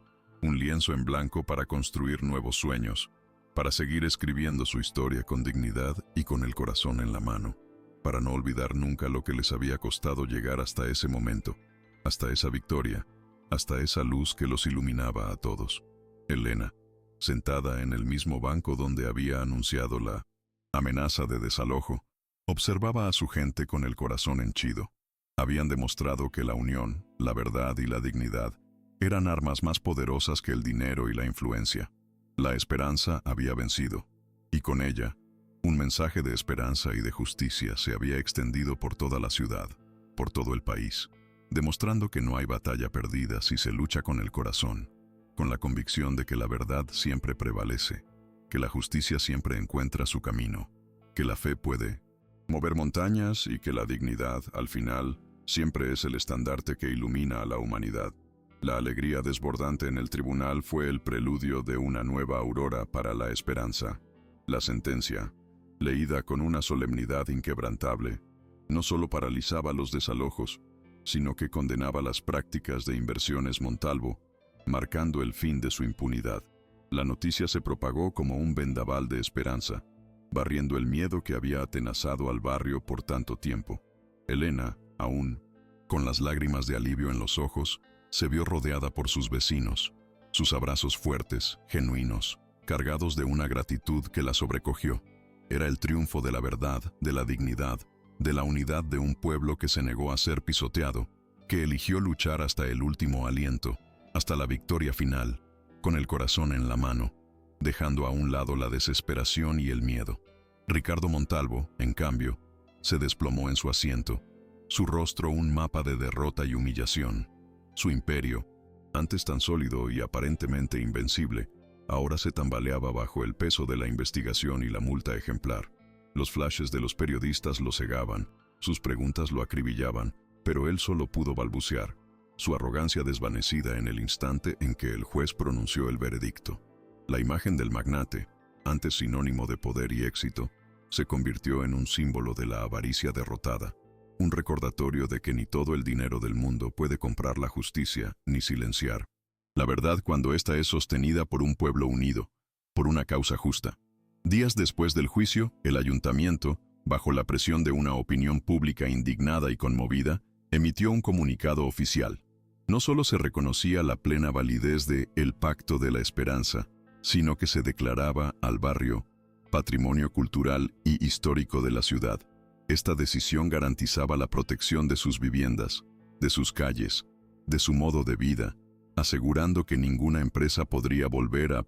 un lienzo en blanco para construir nuevos sueños, para seguir escribiendo su historia con dignidad y con el corazón en la mano, para no olvidar nunca lo que les había costado llegar hasta ese momento, hasta esa victoria, hasta esa luz que los iluminaba a todos. Elena, sentada en el mismo banco donde había anunciado la amenaza de desalojo, observaba a su gente con el corazón henchido. Habían demostrado que la unión, la verdad y la dignidad eran armas más poderosas que el dinero y la influencia. La esperanza había vencido, y con ella, un mensaje de esperanza y de justicia se había extendido por toda la ciudad, por todo el país, demostrando que no hay batalla perdida si se lucha con el corazón, con la convicción de que la verdad siempre prevalece, que la justicia siempre encuentra su camino, que la fe puede mover montañas y que la dignidad, al final, siempre es el estandarte que ilumina a la humanidad. La alegría desbordante en el tribunal fue el preludio de una nueva aurora para la esperanza. La sentencia, leída con una solemnidad inquebrantable, no solo paralizaba los desalojos, sino que condenaba las prácticas de inversiones Montalvo, marcando el fin de su impunidad. La noticia se propagó como un vendaval de esperanza, barriendo el miedo que había atenazado al barrio por tanto tiempo. Elena, aún, con las lágrimas de alivio en los ojos, se vio rodeada por sus vecinos, sus abrazos fuertes, genuinos, cargados de una gratitud que la sobrecogió. Era el triunfo de la verdad, de la dignidad, de la unidad de un pueblo que se negó a ser pisoteado, que eligió luchar hasta el último aliento, hasta la victoria final, con el corazón en la mano, dejando a un lado la desesperación y el miedo. Ricardo Montalvo, en cambio, se desplomó en su asiento, su rostro un mapa de derrota y humillación. Su imperio, antes tan sólido y aparentemente invencible, ahora se tambaleaba bajo el peso de la investigación y la multa ejemplar. Los flashes de los periodistas lo cegaban, sus preguntas lo acribillaban, pero él solo pudo balbucear, su arrogancia desvanecida en el instante en que el juez pronunció el veredicto. La imagen del magnate, antes sinónimo de poder y éxito, se convirtió en un símbolo de la avaricia derrotada, un recordatorio de que ni todo el dinero del mundo puede comprar la justicia ni silenciar la verdad cuando ésta es sostenida por un pueblo unido, por una causa justa. Días después del juicio, el ayuntamiento, bajo la presión de una opinión pública indignada y conmovida, emitió un comunicado oficial. No solo se reconocía la plena validez de El Pacto de la Esperanza, sino que se declaraba al barrio patrimonio cultural y histórico de la ciudad. Esta decisión garantizaba la protección de sus viviendas, de sus calles, de su modo de vida, asegurando que ninguna empresa podría volver a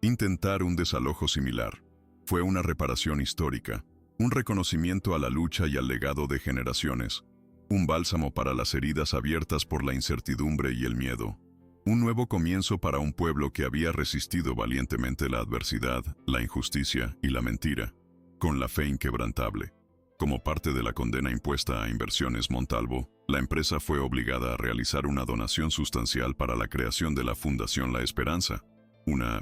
intentar un desalojo similar. Fue una reparación histórica, un reconocimiento a la lucha y al legado de generaciones, un bálsamo para las heridas abiertas por la incertidumbre y el miedo, un nuevo comienzo para un pueblo que había resistido valientemente la adversidad, la injusticia y la mentira, con la fe inquebrantable. Como parte de la condena impuesta a Inversiones Montalvo, la empresa fue obligada a realizar una donación sustancial para la creación de la Fundación La Esperanza, una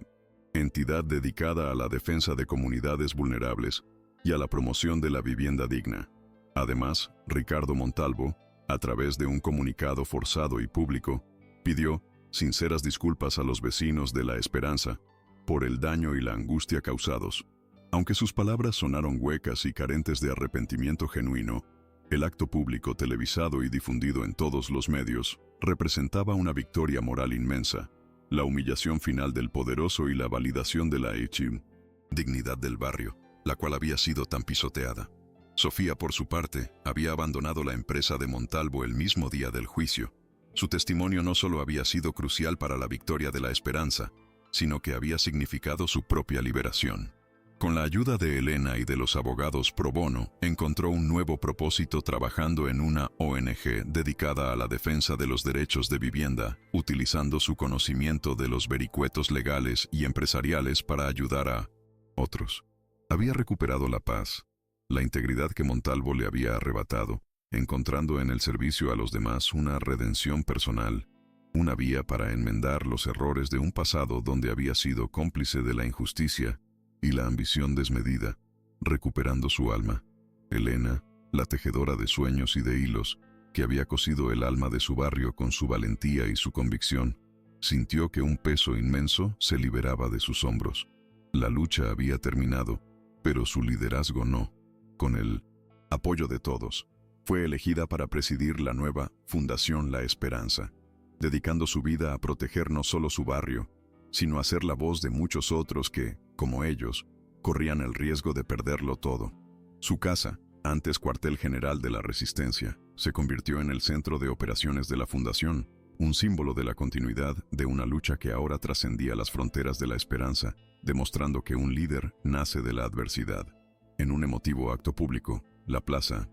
entidad dedicada a la defensa de comunidades vulnerables y a la promoción de la vivienda digna. Además, Ricardo Montalvo, a través de un comunicado forzado y público, pidió sinceras disculpas a los vecinos de La Esperanza por el daño y la angustia causados. Aunque sus palabras sonaron huecas y carentes de arrepentimiento genuino, el acto público televisado y difundido en todos los medios representaba una victoria moral inmensa, la humillación final del poderoso y la validación de la dignidad del barrio, la cual había sido tan pisoteada. Sofía, por su parte, había abandonado la empresa de Montalvo el mismo día del juicio. Su testimonio no solo había sido crucial para la victoria de La Esperanza, sino que había significado su propia liberación. Con la ayuda de Elena y de los abogados pro bono, encontró un nuevo propósito trabajando en una ONG dedicada a la defensa de los derechos de vivienda, utilizando su conocimiento de los vericuetos legales y empresariales para ayudar a otros. Había recuperado la paz, la integridad que Montalvo le había arrebatado, encontrando en el servicio a los demás una redención personal, una vía para enmendar los errores de un pasado donde había sido cómplice de la injusticia y la ambición desmedida, recuperando su alma. Elena, la tejedora de sueños y de hilos, que había cosido el alma de su barrio con su valentía y su convicción, sintió que un peso inmenso se liberaba de sus hombros. La lucha había terminado, pero su liderazgo no. Con el apoyo de todos, fue elegida para presidir la nueva Fundación La Esperanza, dedicando su vida a proteger no solo su barrio, sino a ser la voz de muchos otros que, como ellos, corrían el riesgo de perderlo todo. Su casa, antes cuartel general de la Resistencia, se convirtió en el centro de operaciones de la Fundación, un símbolo de la continuidad de una lucha que ahora trascendía las fronteras de la esperanza, demostrando que un líder nace de la adversidad. En un emotivo acto público, la Plaza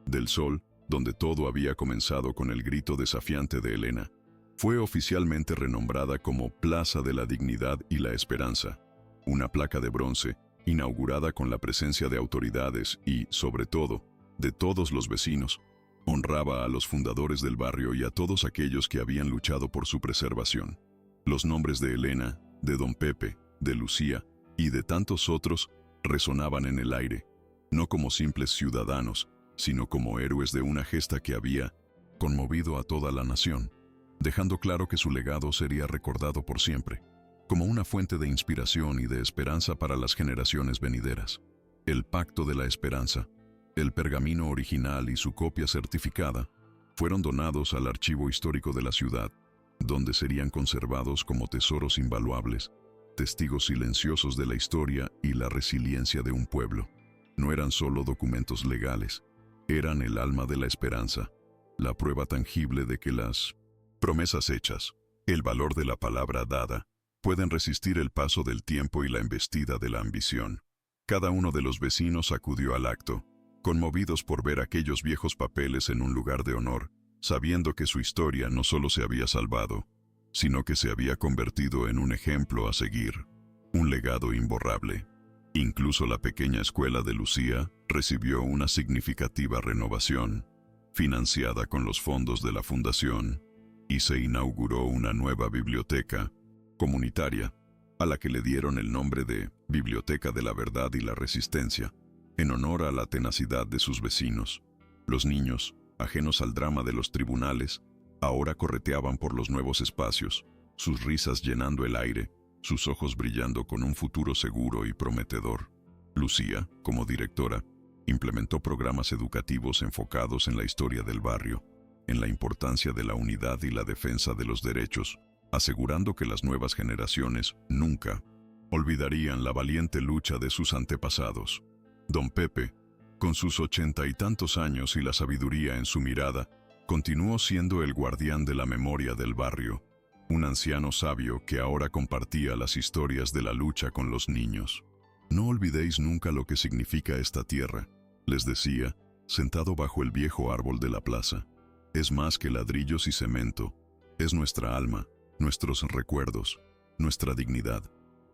del Sol, donde todo había comenzado con el grito desafiante de Elena, fue oficialmente renombrada como Plaza de la Dignidad y la Esperanza. Una placa de bronce, inaugurada con la presencia de autoridades y, sobre todo, de todos los vecinos, honraba a los fundadores del barrio y a todos aquellos que habían luchado por su preservación. Los nombres de Elena, de Don Pepe, de Lucía y de tantos otros resonaban en el aire, no como simples ciudadanos, sino como héroes de una gesta que había conmovido a toda la nación, dejando claro que su legado sería recordado por siempre, como una fuente de inspiración y de esperanza para las generaciones venideras. El Pacto de la Esperanza, el pergamino original y su copia certificada, fueron donados al Archivo Histórico de la ciudad, donde serían conservados como tesoros invaluables, testigos silenciosos de la historia y la resiliencia de un pueblo. No eran solo documentos legales, eran el alma de la esperanza, la prueba tangible de que las promesas hechas, el valor de la palabra dada, pueden resistir el paso del tiempo y la embestida de la ambición. Cada uno de los vecinos acudió al acto, conmovidos por ver aquellos viejos papeles en un lugar de honor, sabiendo que su historia no solo se había salvado, sino que se había convertido en un ejemplo a seguir, un legado imborrable. Incluso la pequeña escuela de Lucía recibió una significativa renovación, financiada con los fondos de la fundación, y se inauguró una nueva biblioteca comunitaria, a la que le dieron el nombre de Biblioteca de la Verdad y la Resistencia, en honor a la tenacidad de sus vecinos. Los niños, ajenos al drama de los tribunales, ahora correteaban por los nuevos espacios, sus risas llenando el aire, sus ojos brillando con un futuro seguro y prometedor. Lucía, como directora, implementó programas educativos enfocados en la historia del barrio, en la importancia de la unidad y la defensa de los derechos, asegurando que las nuevas generaciones nunca olvidarían la valiente lucha de sus antepasados. Don Pepe, con sus 80 y tantos años y la sabiduría en su mirada, continuó siendo el guardián de la memoria del barrio, un anciano sabio que ahora compartía las historias de la lucha con los niños. «No olvidéis nunca lo que significa esta tierra», les decía, sentado bajo el viejo árbol de la plaza. «Es más que ladrillos y cemento, es nuestra alma, nuestros recuerdos, nuestra dignidad.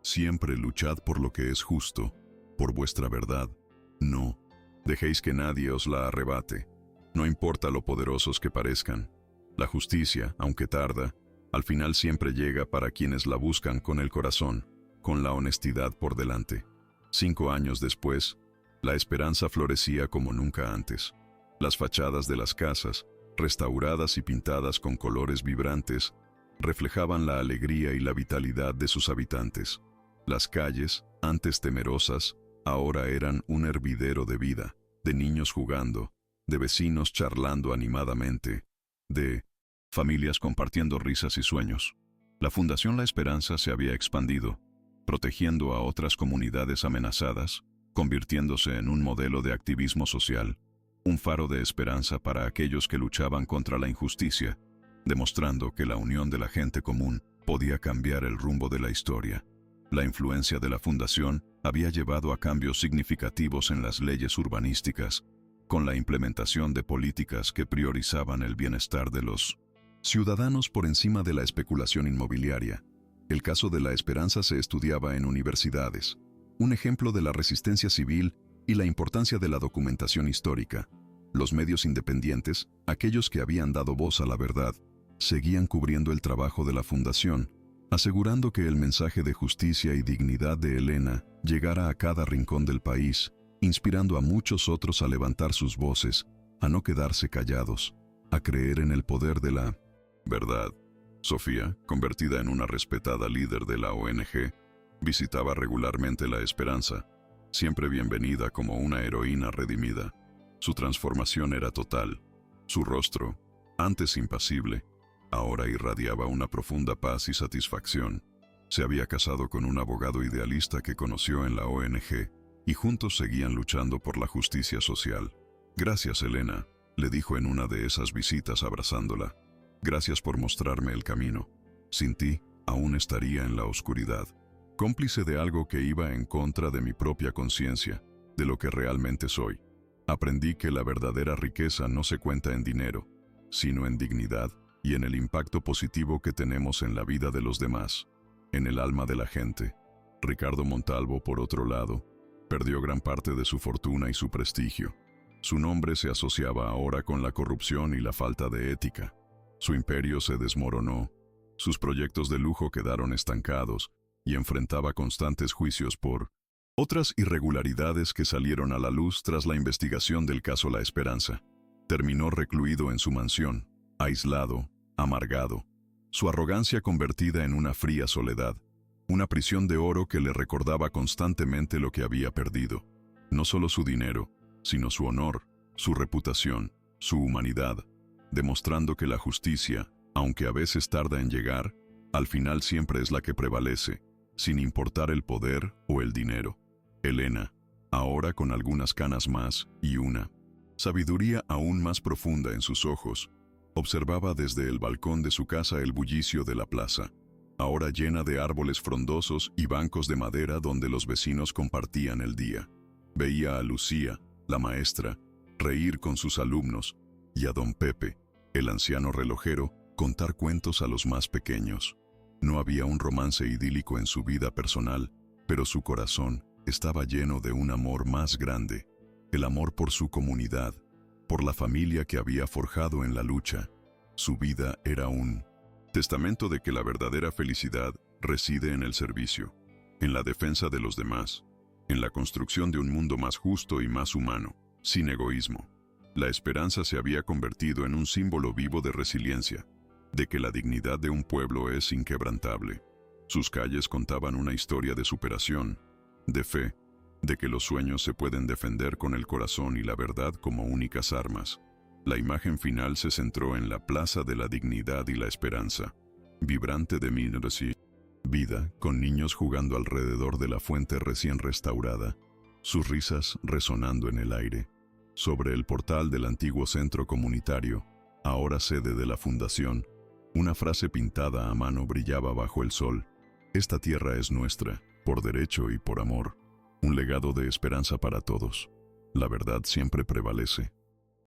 Siempre luchad por lo que es justo, por vuestra verdad. No dejéis que nadie os la arrebate. No importa lo poderosos que parezcan. La justicia, aunque tarda, al final siempre llega para quienes la buscan con el corazón, con la honestidad por delante». 5 años después, la esperanza florecía como nunca antes. Las fachadas de las casas, restauradas y pintadas con colores vibrantes, reflejaban la alegría y la vitalidad de sus habitantes. Las calles, antes temerosas, ahora eran un hervidero de vida, de niños jugando, de vecinos charlando animadamente, de familias compartiendo risas y sueños. La Fundación La Esperanza se había expandido, protegiendo a otras comunidades amenazadas, convirtiéndose en un modelo de activismo social, un faro de esperanza para aquellos que luchaban contra la injusticia, demostrando que la unión de la gente común podía cambiar el rumbo de la historia. La influencia de la Fundación había llevado a cambios significativos en las leyes urbanísticas, con la implementación de políticas que priorizaban el bienestar de los ciudadanos por encima de la especulación inmobiliaria. El caso de La Esperanza se estudiaba en universidades, un ejemplo de la resistencia civil y la importancia de la documentación histórica. Los medios independientes, aquellos que habían dado voz a la verdad, seguían cubriendo el trabajo de la Fundación, asegurando que el mensaje de justicia y dignidad de Elena llegara a cada rincón del país, inspirando a muchos otros a levantar sus voces, a no quedarse callados, a creer en el poder de la verdad. Sofía, convertida en una respetada líder de la ONG, visitaba regularmente La Esperanza, siempre bienvenida como una heroína redimida. Su transformación era total. Su rostro, antes impasible, ahora irradiaba una profunda paz y satisfacción. Se había casado con un abogado idealista que conoció en la ONG, y juntos seguían luchando por la justicia social. «Gracias, Elena», le dijo en una de esas visitas abrazándola. «Gracias por mostrarme el camino. Sin ti, aún estaría en la oscuridad, cómplice de algo que iba en contra de mi propia conciencia, de lo que realmente soy. Aprendí que la verdadera riqueza no se cuenta en dinero, sino en dignidad y en el impacto positivo que tenemos en la vida de los demás, en el alma de la gente». Ricardo Montalvo, por otro lado, perdió gran parte de su fortuna y su prestigio. Su nombre se asociaba ahora con la corrupción y la falta de ética. Su imperio se desmoronó, sus proyectos de lujo quedaron estancados y enfrentaba constantes juicios por otras irregularidades que salieron a la luz tras la investigación del caso La Esperanza. Terminó recluido en su mansión, aislado, amargado, su arrogancia convertida en una fría soledad, una prisión de oro que le recordaba constantemente lo que había perdido, no solo su dinero, sino su honor, su reputación, su humanidad, demostrando que la justicia, aunque a veces tarda en llegar, al final siempre es la que prevalece, sin importar el poder o el dinero. Elena, ahora con algunas canas más y una sabiduría aún más profunda en sus ojos, observaba desde el balcón de su casa el bullicio de la plaza, ahora llena de árboles frondosos y bancos de madera donde los vecinos compartían el día. Veía a Lucía, la maestra, reír con sus alumnos, y a don Pepe, el anciano relojero, contar cuentos a los más pequeños. No había un romance idílico en su vida personal, pero su corazón estaba lleno de un amor más grande, el amor por su comunidad, por la familia que había forjado en la lucha. Su vida era un testamento de que la verdadera felicidad reside en el servicio, en la defensa de los demás, en la construcción de un mundo más justo y más humano, sin egoísmo. La esperanza se había convertido en un símbolo vivo de resiliencia, de que la dignidad de un pueblo es inquebrantable. Sus calles contaban una historia de superación, de fe, de que los sueños se pueden defender con el corazón y la verdad como únicas armas. La imagen final se centró en la Plaza de la Dignidad y la Esperanza, vibrante de vida, con niños jugando alrededor de la fuente recién restaurada, sus risas resonando en el aire. Sobre el portal del antiguo centro comunitario, ahora sede de la fundación, una frase pintada a mano brillaba bajo el sol: esta tierra es nuestra, por derecho y por amor. Un legado de esperanza para todos. La verdad siempre prevalece.